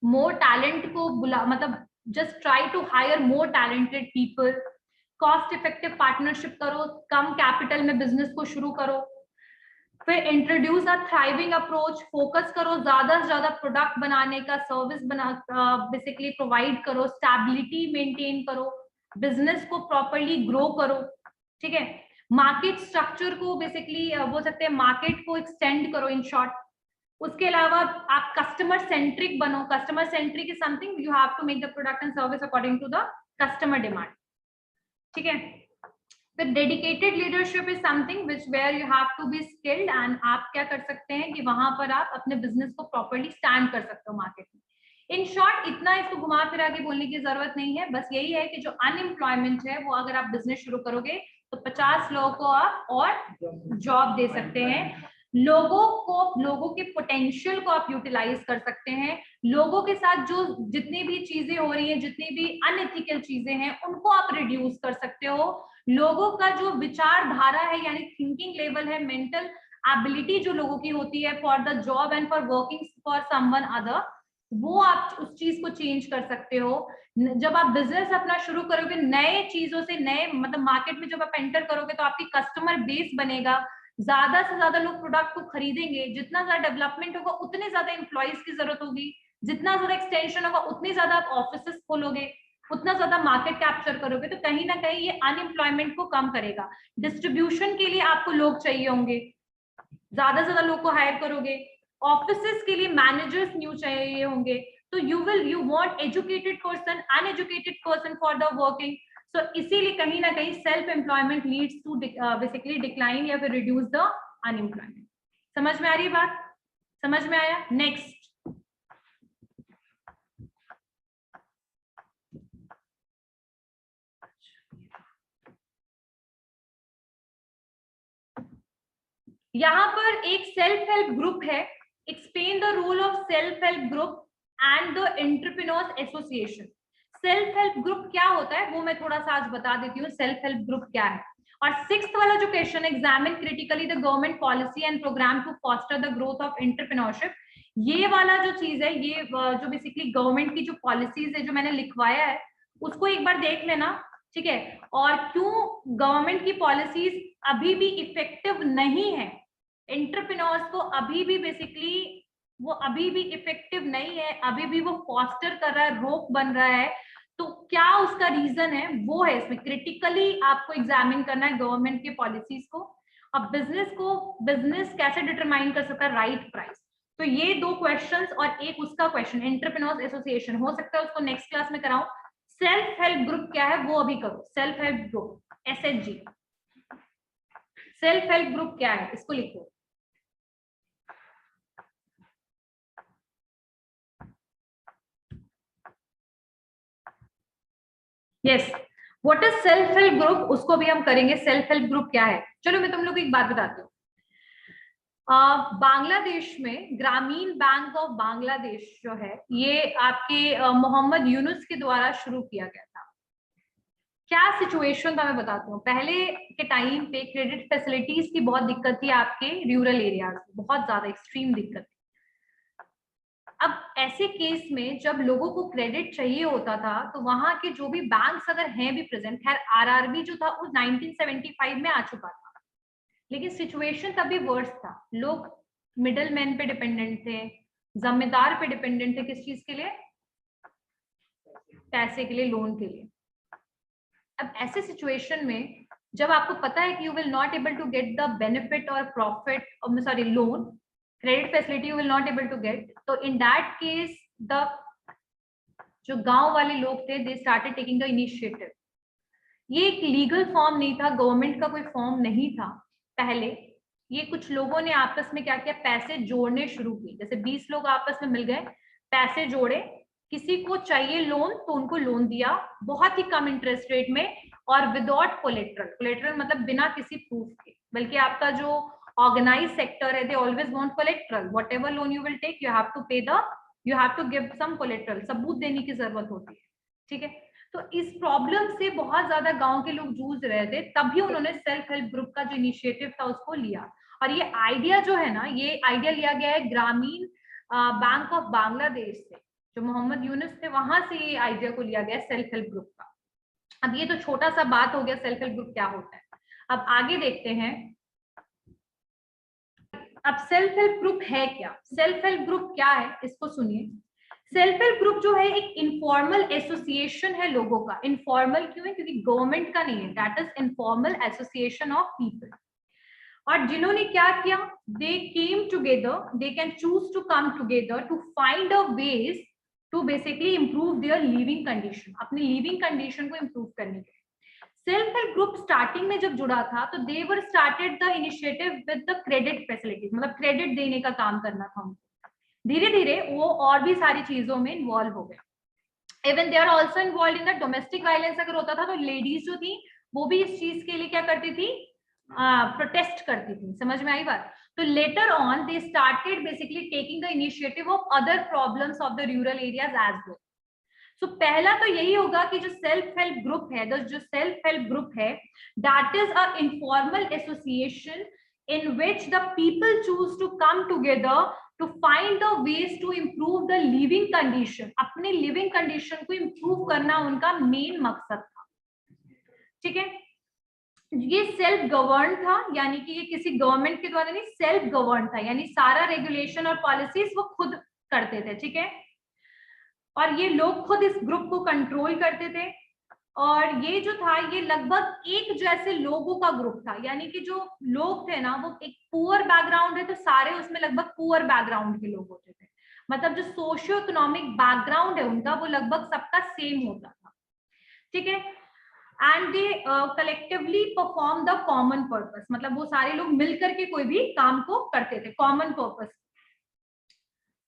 More talent को बुला, मतलब just try to hire more talented people. Cost effective partnership करो, कम कैपिटल में बिजनेस को शुरू करो। फिर introduce a thriving approach, focus करो ज्यादा से ज्यादा प्रोडक्ट बनाने का, सर्विस बना बेसिकली प्रोवाइड करो, स्टेबिलिटी मेंटेन करो, बिजनेस को प्रॉपर्ली ग्रो करो। ठीक है, मार्केट स्ट्रक्चर को बेसिकली बोल सकते हैं मार्केट को एक्सटेंड करो इन शॉर्ट। उसके अलावा आप कस्टमर सेंट्रिक बनो। Customer centric is something you have to make the product and service according to the customer demand. ठीक है, The dedicated leadership is something which where you have to be skilled, and आप क्या कर सकते हैं कि वहां पर आप अपने बिजनेस को प्रॉपर्ली स्टैंड कर सकते हो मार्केट में। इन शॉर्ट इतना, इसको घुमा फिरा के बोलने की जरूरत नहीं है, बस यही है कि जो अनएम्प्लॉयमेंट है वो अगर आप बिजनेस शुरू करोगे तो 50 लोगों को आप और जॉब दे सकते हैं। लोगों के पोटेंशियल को आप यूटिलाइज कर सकते हैं। लोगों के साथ जो जितनी भी चीजें हो रही हैं, जितनी भी अनएथिकल चीजें हैं, उनको आप रिड्यूस कर सकते हो। लोगों का जो विचारधारा है यानी थिंकिंग लेवल है, मेंटल एबिलिटी जो लोगों की होती है for the job and for working for someone other, वो आप उस चीज को चेंज कर सकते हो। जब आप बिजनेस अपना शुरू करोगे नए चीजों से, नए मतलब मार्केट में जब आप एंटर करोगे तो आपकी कस्टमर बेस बनेगा, ज्यादा से ज्यादा लोग प्रोडक्ट को खरीदेंगे। जितना ज्यादा डेवलपमेंट होगा उतने ज्यादा एम्प्लॉइज की जरूरत होगी, जितना ज्यादा एक्सटेंशन होगा उतनी ज्यादा आप ऑफिसेस खोलोगे, उतना ज्यादा मार्केट कैप्चर करोगे, तो कहीं ना कहीं ये अनएम्प्लॉयमेंट को कम करेगा। डिस्ट्रीब्यूशन के लिए आपको लोग चाहिए होंगे, ज्यादा से ज्यादा लोग को हायर करोगे। ऑफिसेस के लिए मैनेजर्स न्यू चाहिए होंगे, तो you want educated person, uneducated person for the working. So इसीलिए कहीं ना कहीं self employment leads to basically decline या फिर रिड्यूस द अनएम्प्लॉयमेंट। समझ में आ रही है बात? समझ में आया? नेक्स्ट, यहाँ पर एक सेल्फ हेल्प ग्रुप है। Explain the role of self help group and the entrepreneurs association. Self help group क्या होता है वो मैं थोड़ा सा आज बता देती हूँ, सेल्फ हेल्प ग्रुप क्या है। और 6th वाला जो question, examine critically the government policy and programme to foster the growth of entrepreneurship. ये वाला जो चीज है, ये जो बेसिकली गवर्नमेंट की जो पॉलिसीज है जो मैंने लिखवाया है उसको एक बार देख लेना। ठीक है, और क्यों गवर्नमेंट की पॉलिसीज अभी भी इफेक्टिव नहीं है, एंटरप्रेन्योर्स को अभी भी बेसिकली वो अभी भी इफेक्टिव नहीं है, अभी भी वो फॉस्टर कर रहा है, रोक बन रहा है। तो क्या उसका रीजन है, वो है इसमें क्रिटिकली आपको एग्जामिन करना है गवर्नमेंट के पॉलिसीज को। अब बिजनेस कैसे डिटरमाइन कर सकता है राइट प्राइस। तो ये 2 क्वेश्चंस और एक उसका क्वेश्चन एंटरप्रेन्योर्स एसोसिएशन, हो सकता है उसको नेक्स्ट क्लास में कराऊं। सेल्फ हेल्प ग्रुप क्या है वो अभी करो। Self help group SHG, self help group क्या है इसको लिखो। Yes, what is self help group, उसको भी हम करेंगे। सेल्फ हेल्प ग्रुप क्या है, चलो मैं तुम लोग को एक बात बताती हूँ। बांग्लादेश में ग्रामीण बैंक ऑफ बांग्लादेश जो है, ये आपके मोहम्मद यूनुस के द्वारा शुरू किया गया था। क्या सिचुएशन था मैं बताती हूँ। पहले के टाइम पे क्रेडिट फैसिलिटीज की बहुत दिक्कत थी आपके रूरल एरियाज में, बहुत ज्यादा एक्सट्रीम दिक्कत थी। अब ऐसे केस में जब लोगों को क्रेडिट चाहिए होता था तो वहां के जो भी बैंक्स अगर हैं भी प्रेजेंट, खैर RRB जो था वो 1975 में आ चुका था, लेकिन सिचुएशन तभी वर्स था। लोग मिडल मैन पे डिपेंडेंट थे, जमींदार पे डिपेंडेंट थे। किस चीज के लिए? पैसे के लिए, लोन के लिए। अब ऐसे सिचुएशन में जब आपको पता है कि you will not able to get the benefit और profit, sorry loan, credit facility you will not able to get, तो इन दैट केस द जो गांव वाले लोग थे they started taking the initiative. ये एक लीगल फॉर्म नहीं था, गवर्नमेंट का कोई फॉर्म नहीं था पहले। ये कुछ लोगों ने आपस में क्या किया, पैसे जोड़ने शुरू किए। जैसे 20 लोग आपस में मिल गए, पैसे जोड़े, किसी को चाहिए लोन तो उनको लोन दिया बहुत ही कम इंटरेस्ट रेट में और विदाउट कोलेट्रल। कोलेट्रल मतलब बिना किसी प्रूफ के, बल्कि आपका जो ऑर्गेनाइज सेक्टर है they always want collateral. Whatever loan you will take you have to pay the, you have to give some collateral, सबूत देने की जरूरत होती है। ठीक है, तो इस प्रॉब्लम से बहुत ज्यादा गांव के लोग जूझ रहे थे, तभी उन्होंने सेल्फ हेल्प ग्रुप का जो इनिशिएटिव था उसको लिया। और ये आइडिया जो है ना, ये आइडिया लिया गया है ग्रामीण बैंक ऑफ बांग्लादेश से, जो मोहम्मद यूनुस थे वहां से ये आइडिया को लिया गया सेल्फ हेल्प ग्रुप का। अब ये तो छोटा सा बात हो गया सेल्फ हेल्प ग्रुप क्या होता है। अब आगे देखते हैं, अब सेल्फ हेल्प ग्रुप है क्या। सेल्फ हेल्प ग्रुप क्या है इसको सुनिए। सेल्फ हेल्प ग्रुप जो है एक इनफॉर्मल एसोसिएशन है लोगों का। इनफॉर्मल क्यों है? क्योंकि गवर्नमेंट का नहीं है, that is informal association of people. और जिन्होंने क्या किया, they came together, they can choose to come together to find a ways to basically improve their living condition, अपनी लिविंग कंडीशन को इंप्रूव करने के लिए। सेल्फ हेल्प ग्रुप स्टार्टिंग में जब जुड़ा था तो they were started the initiative with the credit facilities, मतलब क्रेडिट देने का काम करना था उनको। धीरे धीरे वो और भी सारी चीजों में इन्वॉल्व हो गए। Even they are also involve in the domestic violence. अगर होता था तो लेडीज जो थी वो भी इस चीज के लिए क्या करती थी, प्रोटेस्ट करती थी। समझ में आई बात? तो later on they started basically taking the initiative of other problems of the rural areas as well. So पहला तो यही होगा कि जो सेल्फ हेल्प ग्रुप है, जो सेल्फ हेल्प ग्रुप है that is a informal association in which the people choose to come together to find the ways to improve the living condition। अपने living condition को improve करना उनका main मकसद था। ठीक है, ये सेल्फ गवर्न था, यानी कि ये किसी गवर्नमेंट के द्वारा नहीं, सेल्फ गवर्न था, यानी सारा रेगुलेशन और पॉलिसीज वो खुद करते थे। ठीक है, और ये लोग खुद इस ग्रुप को कंट्रोल करते थे। और ये जो था ये लगभग एक जैसे लोगों का ग्रुप था, यानी कि जो लोग थे ना वो एक पुअर बैकग्राउंड है तो सारे उसमें लगभग पुअर बैकग्राउंड के लोग होते थे। मतलब जो सोशियो इकोनॉमिक बैकग्राउंड है उनका वो लगभग सबका सेम होता था। ठीक है, and they collectively perform the common purpose, मतलब वो सारे लोग मिलकर के कोई भी काम को करते थे कॉमन पर्पस।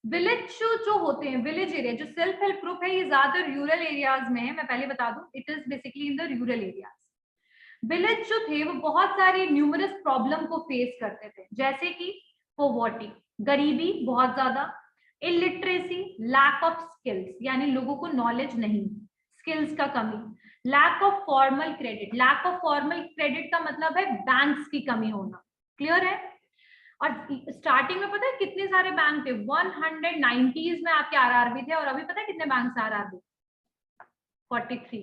विलेज जो होते हैं, विलेज एरिया, जो सेल्फ हेल्प ग्रुप है ये ज्यादातर रूरल एरियाज में है। मैं पहले बता दूं, it is basically in the rural areas. Village जो थे वो बहुत सारे न्यूमरस प्रॉब्लम को फेस करते थे, जैसे कि पॉवर्टी, गरीबी बहुत ज्यादा, इलिटरेसी, लैक ऑफ स्किल्स, यानी लोगों को नॉलेज नहीं, स्किल्स का कमी, lack of formal credit. Lack of formal credit का मतलब है बैंक्स की कमी होना। क्लियर है? और स्टार्टिंग में पता है कितने सारे बैंक थे, 190s में आपके आरआरबी थे, और अभी पता है कितने बैंक आरआरबी? 43,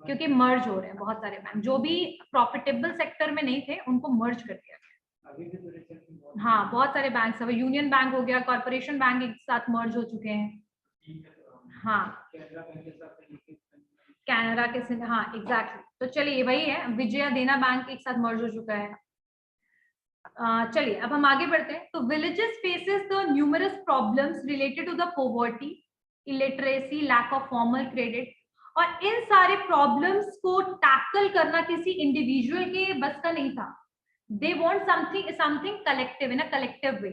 क्योंकि मर्ज हो रहे हैं बहुत सारे बैंक। जो भी प्रॉफिटेबल सेक्टर में नहीं थे उनको मर्ज कर दिया गया। हाँ, बहुत सारे बैंक है, यूनियन बैंक हो गया, कॉर्पोरेशन बैंक एक साथ मर्ज हो चुके हैं। हाँ, कैनरा के साथ, हाँ एग्जैक्टली। तो चलिए वही है, विजया देना बैंक एक साथ मर्ज हो चुका है। चलिए अब हम आगे बढ़ते हैं। तो villages faces the numerous problems related to the poverty, illiteracy, lack of formal credit, और इन सारे प्रॉब्लम्स को टैकल करना किसी इंडिविजुअल के बस का नहीं था। They want something collective in a collective way.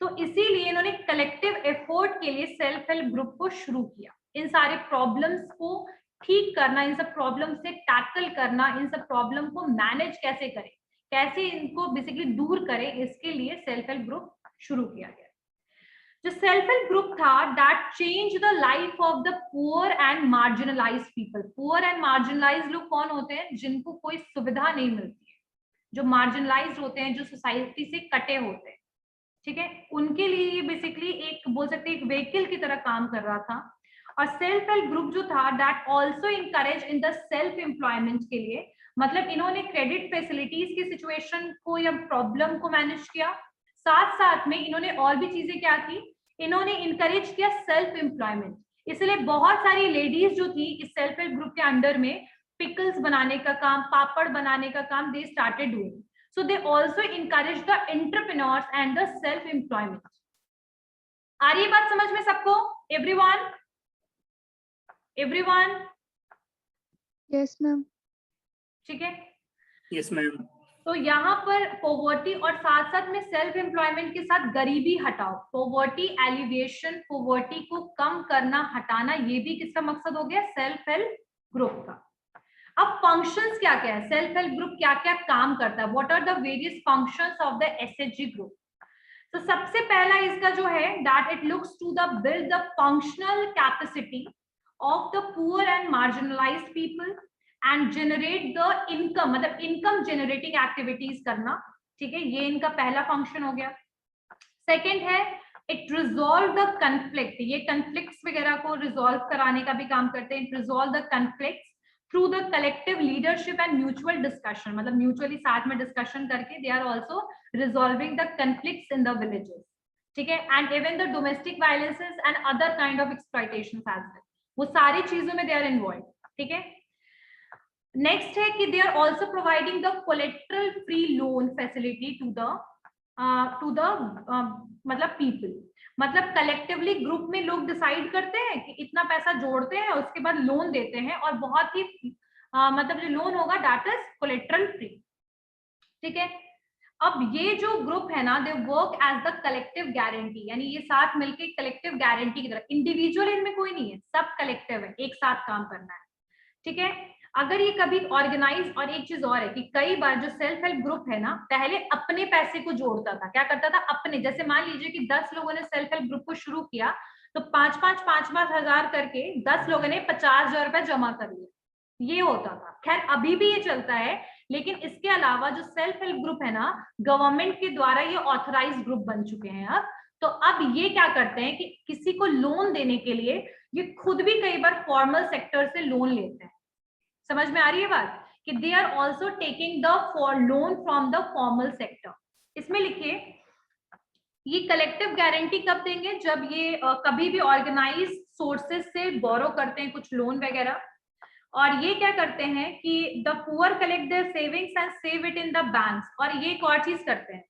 तो इसीलिए इन्होंने कलेक्टिव एफर्ट के लिए सेल्फ हेल्प ग्रुप को शुरू किया। इन सारे प्रॉब्लम्स को ठीक करना, इन सब प्रॉब्लम से टैकल करना, इन सब प्रॉब्लम को मैनेज कैसे करें, कैसे इनको बेसिकली दूर करें, इसके लिए सेल्फ हेल्प ग्रुप शुरू किया गया। जो सेल्फ हेल्प ग्रुप था that change the life of the poor and marginalised people. Poor and marginalised लोग कौन होते हैं? जिनको कोई सुविधा नहीं मिलती है, जो मार्जिनलाइज्ड होते हैं, जो सोसाइटी से कटे होते हैं, ठीक है, उनके लिए ये बेसिकली एक बोल सकते हैं एक व्हीकल की तरह काम कर रहा था। और सेल्फ हेल्प ग्रुप जो था that also encourage in the self employment के लिए, मतलब इन्होंने क्रेडिट फैसिलिटीज की सिचुएशन को या प्रॉब्लम को मैनेज किया, साथ साथ में इन्होंने और भी चीजें क्या की, इन्होंने इनकरेज किया सेल्फ एम्प्लॉयमेंट। इसलिए बहुत सारी लेडीज जो थी इस सेल्फ हेल्प ग्रुप के अंडर में पिकल्स बनाने का काम, पापड़ बनाने का काम they started doing. So they also encourage the entrepreneurs and the self-employment. आ रही बात समझ में सबको? Everyone? Everyone? Yes, ma'am. ठीक है? Yes, ma'am. तो यहाँ पर पॉवर्टी और साथ साथ में सेल्फ एम्प्लॉयमेंट के साथ गरीबी हटाओ, पॉवर्टी एलिवेशन, पॉवर्टी को कम करना, हटाना, ये भी किसका मकसद हो गया? सेल्फ हेल्प ग्रुप का। अब फंक्शंस क्या क्या है, सेल्फ हेल्प ग्रुप क्या क्या काम करता है, what are the various functions of the SHG group. तो सबसे पहला इसका जो है that it looks to the build the functional capacity of the poor and marginalised people and generate the income, मतलब इनकम जनरेटिंग एक्टिविटीज करना, ठीक है, ये इनका पहला फंक्शन हो गया। सेकेंड है इट रिजॉल्व द कंफ्लिक्ट, ये कंफ्लिक्ट्स वगैरह को रिजॉल्व कराने का भी काम करते हैं। It resolve the conflicts through the collective leadership and mutual discussion, मतलब म्यूचुअली साथ में डिस्कशन करके they are also resolving the conflicts in the villages, ठीक है, and even the domestic violences and other kind of exploitations as well, वो सारी चीजों में they are involved, ठीक है। नेक्स्ट है कि they are also providing the collateral free loan facility to the मतलब people, मतलब कलेक्टिवली ग्रुप में लोग डिसाइड करते हैं कि इतना पैसा जोड़ते हैं, उसके बाद लोन देते हैं, और बहुत ही मतलब जो लोन होगा दैट इज कोलेटरल फ्री, ठीक है। अब ये जो ग्रुप है ना, they work as the collective guarantee, यानी ये साथ मिलके कलेक्टिव गारंटी की तरह, इंडिविजुअल इनमें कोई नहीं है, सब कलेक्टिव है, एक साथ काम करना है, ठीक है। अगर ये कभी ऑर्गेनाइज, और एक चीज और है कि कई बार जो सेल्फ हेल्प ग्रुप है ना, पहले अपने पैसे को जोड़ता था, क्या करता था, अपने, जैसे मान लीजिए कि 10 लोगों ने सेल्फ हेल्प ग्रुप को शुरू किया, तो 5-5 हजार करके 10 लोगों ने 50,000 रुपए जमा कर लिए, ये होता था। खैर अभी भी ये चलता है, लेकिन इसके अलावा जो सेल्फ हेल्प ग्रुप है ना, गवर्नमेंट के द्वारा ये ऑथराइज्ड ग्रुप बन चुके हैं अब। तो अब ये क्या करते हैं कि किसी को लोन देने के लिए ये खुद भी कई बार फॉर्मल सेक्टर से लोन लेते हैं। समझ में आ रही है बात कि they are also taking the for loan from the formal sector. इसमें लिखिए ये कलेक्टिव गारंटी कब देंगे, जब ये कभी भी ऑर्गेनाइज सोर्सेस से बोरो करते हैं कुछ लोन वगैरह, और ये क्या करते हैं कि the poor collect their savings and save it in the banks, और ये एक और चीज करते हैं,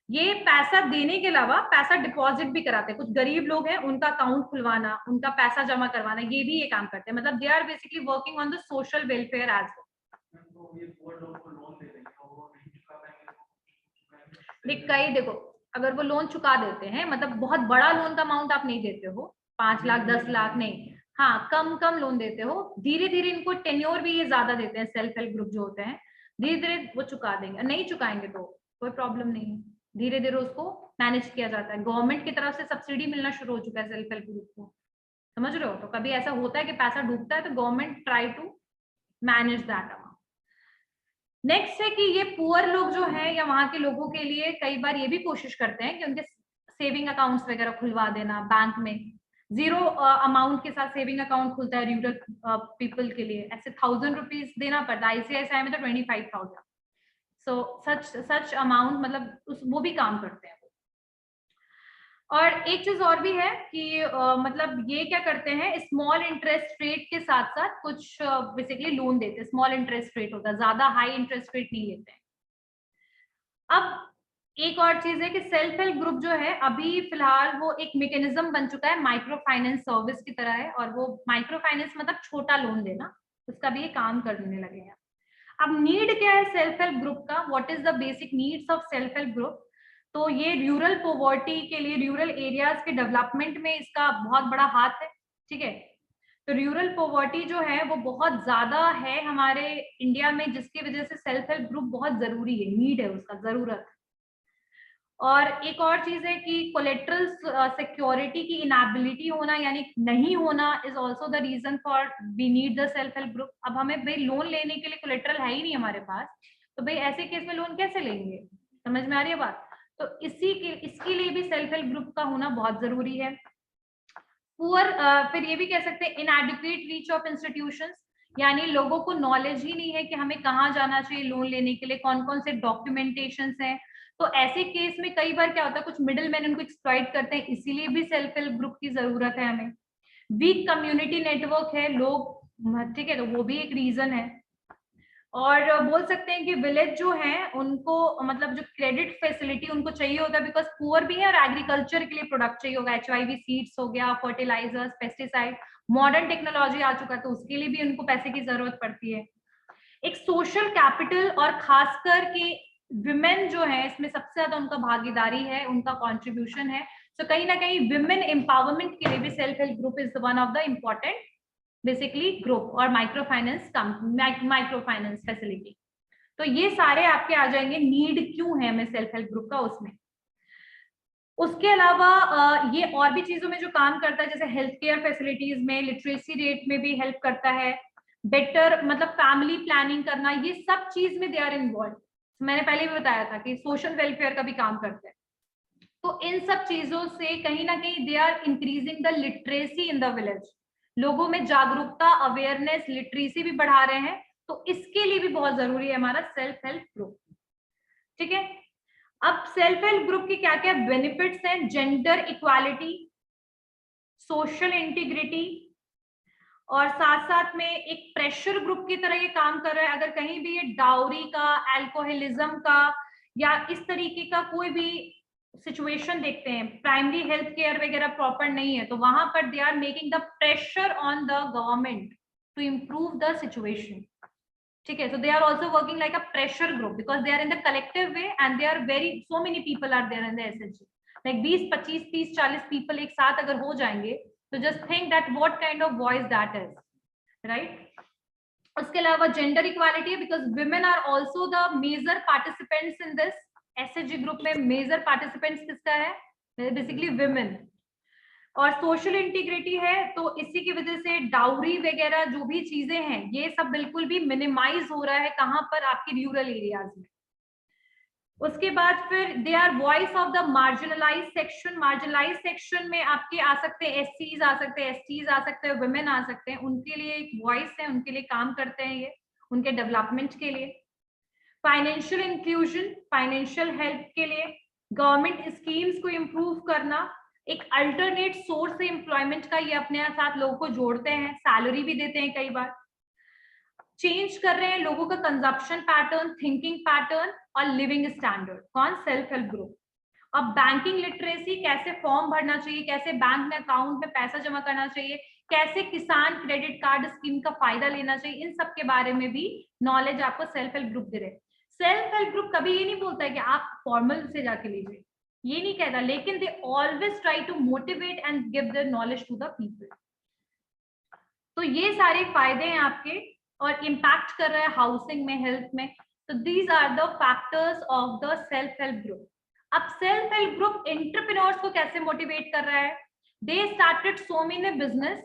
ये पैसा देने के अलावा पैसा डिपॉजिट भी कराते हैं। कुछ गरीब लोग हैं, उनका अकाउंट खुलवाना, उनका पैसा जमा करवाना, ये भी ये काम करते हैं। मतलब they are basically working on the social welfare as well. कई देखो, अगर वो लोन चुका देते हैं, मतलब बहुत बड़ा लोन का अमाउंट आप नहीं देते हो, 5 लाख 10 लाख नहीं, हाँ कम लोन देते हो, धीरे धीरे इनको टेन्योर भी ये ज्यादा देते हैं। सेल्फ हेल्प ग्रुप जो होते हैं धीरे धीरे वो चुका देंगे, नहीं चुकाएंगे तो कोई प्रॉब्लम नहीं है, धीरे धीरे उसको मैनेज किया जाता है। गवर्नमेंट की तरफ से सब्सिडी मिलना शुरू हो चुका है सेल्फ हेल्प ग्रुप को, समझ रहे हो। तो कभी ऐसा होता है कि पैसा डूबता है तो government try to manage that amount. Next है कि ये पुअर लोग जो है या वहां के लोगों के लिए कई बार ये भी कोशिश करते हैं कि उनके सेविंग अकाउंट्स वगैरह खुलवा देना बैंक में, 0 अमाउंट के साथ सेविंग अकाउंट खुलता है रूरल पीपल के लिए, ऐसे 1000 रुपीज देना पड़ता है। ICICI में तो 25,000, सो सच अमाउंट मतलब वो भी काम करते हैं। और एक चीज और भी है कि मतलब ये क्या करते हैं, स्मॉल इंटरेस्ट रेट के साथ साथ कुछ बेसिकली लोन देते हैं। स्मॉल इंटरेस्ट रेट होता है, ज्यादा हाई इंटरेस्ट रेट नहीं लेते हैं। अब एक और चीज है कि सेल्फ हेल्प ग्रुप जो है अभी फिलहाल वो एक मैकेनिज्म बन चुका है, माइक्रो फाइनेंस सर्विस की तरह है। और वो माइक्रो फाइनेंस मतलब छोटा लोन देना, उसका भी ये काम करने लगे हैं। अब नीड क्या है सेल्फ हेल्प ग्रुप का, what is the basic needs of self help group? तो ये रूरल पॉवर्टी के लिए, रूरल एरियाज के डेवलपमेंट में इसका बहुत बड़ा हाथ है। ठीक है, तो रूरल पॉवर्टी जो है वो बहुत ज्यादा है हमारे इंडिया में, जिसकी वजह से सेल्फ हेल्प ग्रुप बहुत जरूरी है, नीड है उसका, जरूरत। और एक और चीज है कि कोलेट्रल सिक्योरिटी की इनएबिलिटी होना यानी नहीं होना is also the reason for we need the self help group. अब हमें भाई लोन लेने के लिए कोलेट्रल है ही नहीं हमारे पास, तो भाई ऐसे केस में लोन कैसे लेंगे? समझ में आ रही है बात? तो इसके लिए भी सेल्फ हेल्प ग्रुप का होना बहुत जरूरी है। पुअर फिर ये भी कह सकते हैं इनएडिक्वेट रीच ऑफ इंस्टीट्यूशंस, यानी लोगों को नॉलेज ही नहीं है कि हमें कहाँ जाना चाहिए लोन लेने के लिए, कौन कौन से डॉक्यूमेंटेशंस हैं। तो ऐसे केस में कई बार क्या होता है, कुछ मिडिल मैन उनको एक्सप्लॉइट करते हैं, इसीलिए भी सेल्फ हेल्प ग्रुप की जरूरत है हमें। वीक कम्युनिटी नेटवर्क है लोग, ठीक है, तो वो भी एक रीजन है। और बोल सकते हैं कि विलेज जो है उनको मतलब जो क्रेडिट फैसिलिटी उनको चाहिए होता है, बिकॉज पुअर भी है और एग्रीकल्चर के लिए प्रोडक्ट चाहिए होगा, HIV सीड्स हो गया, फर्टिलाइजर्स, पेस्टिसाइड, मॉडर्न टेक्नोलॉजी आ चुका है, तो उसके लिए भी उनको पैसे की जरूरत पड़ती है। एक सोशल कैपिटल, और खासकर कि विमेन जो है इसमें सबसे ज्यादा उनका भागीदारी है, उनका कॉन्ट्रीब्यूशन है। तो कहीं ना कहीं विमेन एम्पावरमेंट के लिए भी self help group is one of the important basically group, और माइक्रो फाइनेंस फैसिलिटी। तो ये सारे आपके आ जाएंगे नीड क्यों है हमें सेल्फ हेल्प ग्रुप का उसमें। उसके अलावा ये और भी चीजों में जो काम करता है, जैसे हेल्थ केयर फैसिलिटीज में, लिटरेसी रेट में भी हेल्प करता है, बेटर मतलब फैमिली प्लानिंग करना, ये सब चीज में दे आर इन्वॉल्व। मैंने पहले भी बताया था कि सोशल वेलफेयर का भी काम करते हैं। तो इन सब चीजों से कहीं ना कहीं they are increasing the literacy in the village, लोगों में जागरूकता, अवेयरनेस, लिटरेसी भी बढ़ा रहे हैं। तो इसके लिए भी बहुत जरूरी है हमारा सेल्फ हेल्प ग्रुप। ठीक है, अब सेल्फ हेल्प ग्रुप के क्या क्या बेनिफिट्स हैं? जेंडर इक्वालिटी, सोशल इंटीग्रिटी, और साथ साथ में एक प्रेशर ग्रुप की तरह ये काम कर रहा है। अगर कहीं भी ये डाउरी का, अल्कोहलिज्म का या इस तरीके का कोई भी सिचुएशन देखते हैं, प्राइमरी हेल्थ केयर वगैरह प्रॉपर नहीं है, तो वहां पर they are making the pressure on the government to improve the situation. ठीक है, so they are also working like a pressure group because they are in the collective way and they are very so many people are there in the SHG, like 20 25 30 40 people एक साथ अगर हो जाएंगे, तो just think that what kind of voice that is, right? उसके अलावा gender equality, because women are also the major participants in this SHG group में। Major participants किसका है? Basically women। और सोशल इंटीग्रिटी है, तो इसी की वजह से डाउरी वगैरह जो भी चीजें हैं ये सब बिल्कुल भी मिनिमाइज हो रहा है, कहां पर? आपके रूरल एरियाज में। उसके बाद फिर they are voice of the marginalise section. Marginalise section में आपके आ सकते हैं SCs आ सकते हैं, STs आ सकते हैं, वुमेन आ सकते हैं, उनके लिए एक वॉइस है, उनके लिए काम करते हैं ये, उनके डेवलपमेंट के लिए। फाइनेंशियल इंक्लूजन, फाइनेंशियल हेल्प के लिए, गवर्नमेंट स्कीम्स को इम्प्रूव करना, एक अल्टरनेट सोर्स है एम्प्लॉयमेंट का, ये अपने साथ लोगों को जोड़ते हैं, सैलरी भी देते हैं कई बार। चेंज कर रहे हैं लोगों का कंजप्शन पैटर्न, थिंकिंग पैटर्न और लिविंग स्टैंडर्ड। कौन? Self help group. अब बैंकिंग लिटरेसी, कैसे फॉर्म भरना चाहिए, कैसे बैंक में अकाउंट में पैसा जमा करना चाहिए, कैसे किसान क्रेडिट कार्ड स्कीम का फायदा लेना चाहिए, इन सब के बारे में भी नॉलेज आपको सेल्फ हेल्प ग्रुप दे रहे। सेल्फ हेल्प ग्रुप कभी ये नहीं बोलता है कि आप फॉर्मल से जाके लीजिए, ये नहीं कहता, लेकिन they always try to motivate and give the knowledge to the people. तो ये सारे फायदे हैं आपके, और इम्पैक्ट कर रहा है हाउसिंग में, हेल्थ में। तो these are the factors of the self help group. अब सेल्फ हेल्प ग्रुप एंटरप्रेन्योर्स को कैसे मोटिवेट कर रहा है? They started so many business,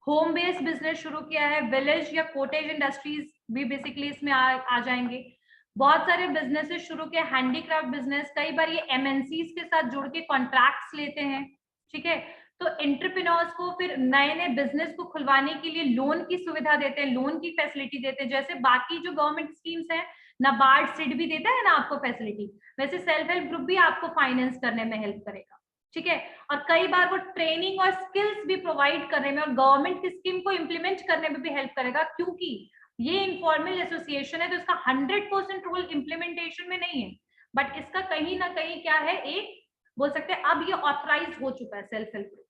home based business शुरू किया है, विलेज या कॉटेज इंडस्ट्रीज भी बेसिकली इसमें आ जाएंगे। बहुत सारे बिजनेसेस शुरू किए, हैंडीक्राफ्ट बिजनेस, कई बार ये MNCs के साथ जुड़ के कॉन्ट्रैक्ट्स लेते हैं। ठीक है, तो एंटरप्रेन्योर्स को फिर नए नए बिजनेस को खुलवाने के लिए लोन की सुविधा देते हैं, लोन की फैसिलिटी देते हैं। जैसे बाकी जो गवर्नमेंट स्कीम्स हैं, नाबार्ड सिड भी देता है ना आपको फैसिलिटी, वैसे सेल्फ हेल्प ग्रुप भी आपको फाइनेंस करने में हेल्प करेगा, ठीक है। और कई बार वो ट्रेनिंग और स्किल्स भी प्रोवाइड करने में और गवर्नमेंट की स्कीम को इम्प्लीमेंट करने में भी हेल्प करेगा, क्योंकि ये इनफॉर्मल एसोसिएशन है तो इसका 100% रोल इम्प्लीमेंटेशन में नहीं है, बट इसका कहीं ना कहीं क्या है, एक बोल सकते हैं अब ये ऑथराइज हो चुका है सेल्फ हेल्प ग्रुप।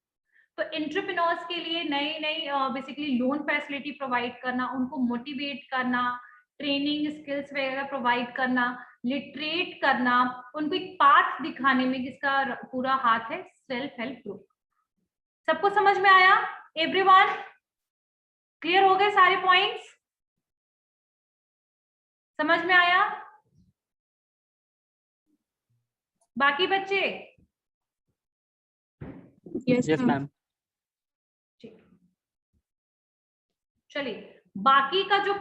तो एंटरप्रेन्योर्स के लिए नई नई बेसिकली लोन फैसिलिटी प्रोवाइड करना, उनको मोटिवेट करना, ट्रेनिंग स्किल्स वगैरह प्रोवाइड करना, लिटरेट करना, उनको एक पाथ दिखाने में जिसका पूरा हाथ है सेल्फ हेल्प ग्रुप। सबको समझ में आया? एवरीवन क्लियर हो गए सारे पॉइंट्स? समझ में आया? बाकी बच्चे? Yes ma'am. ठीक, चलिए बाकी का जो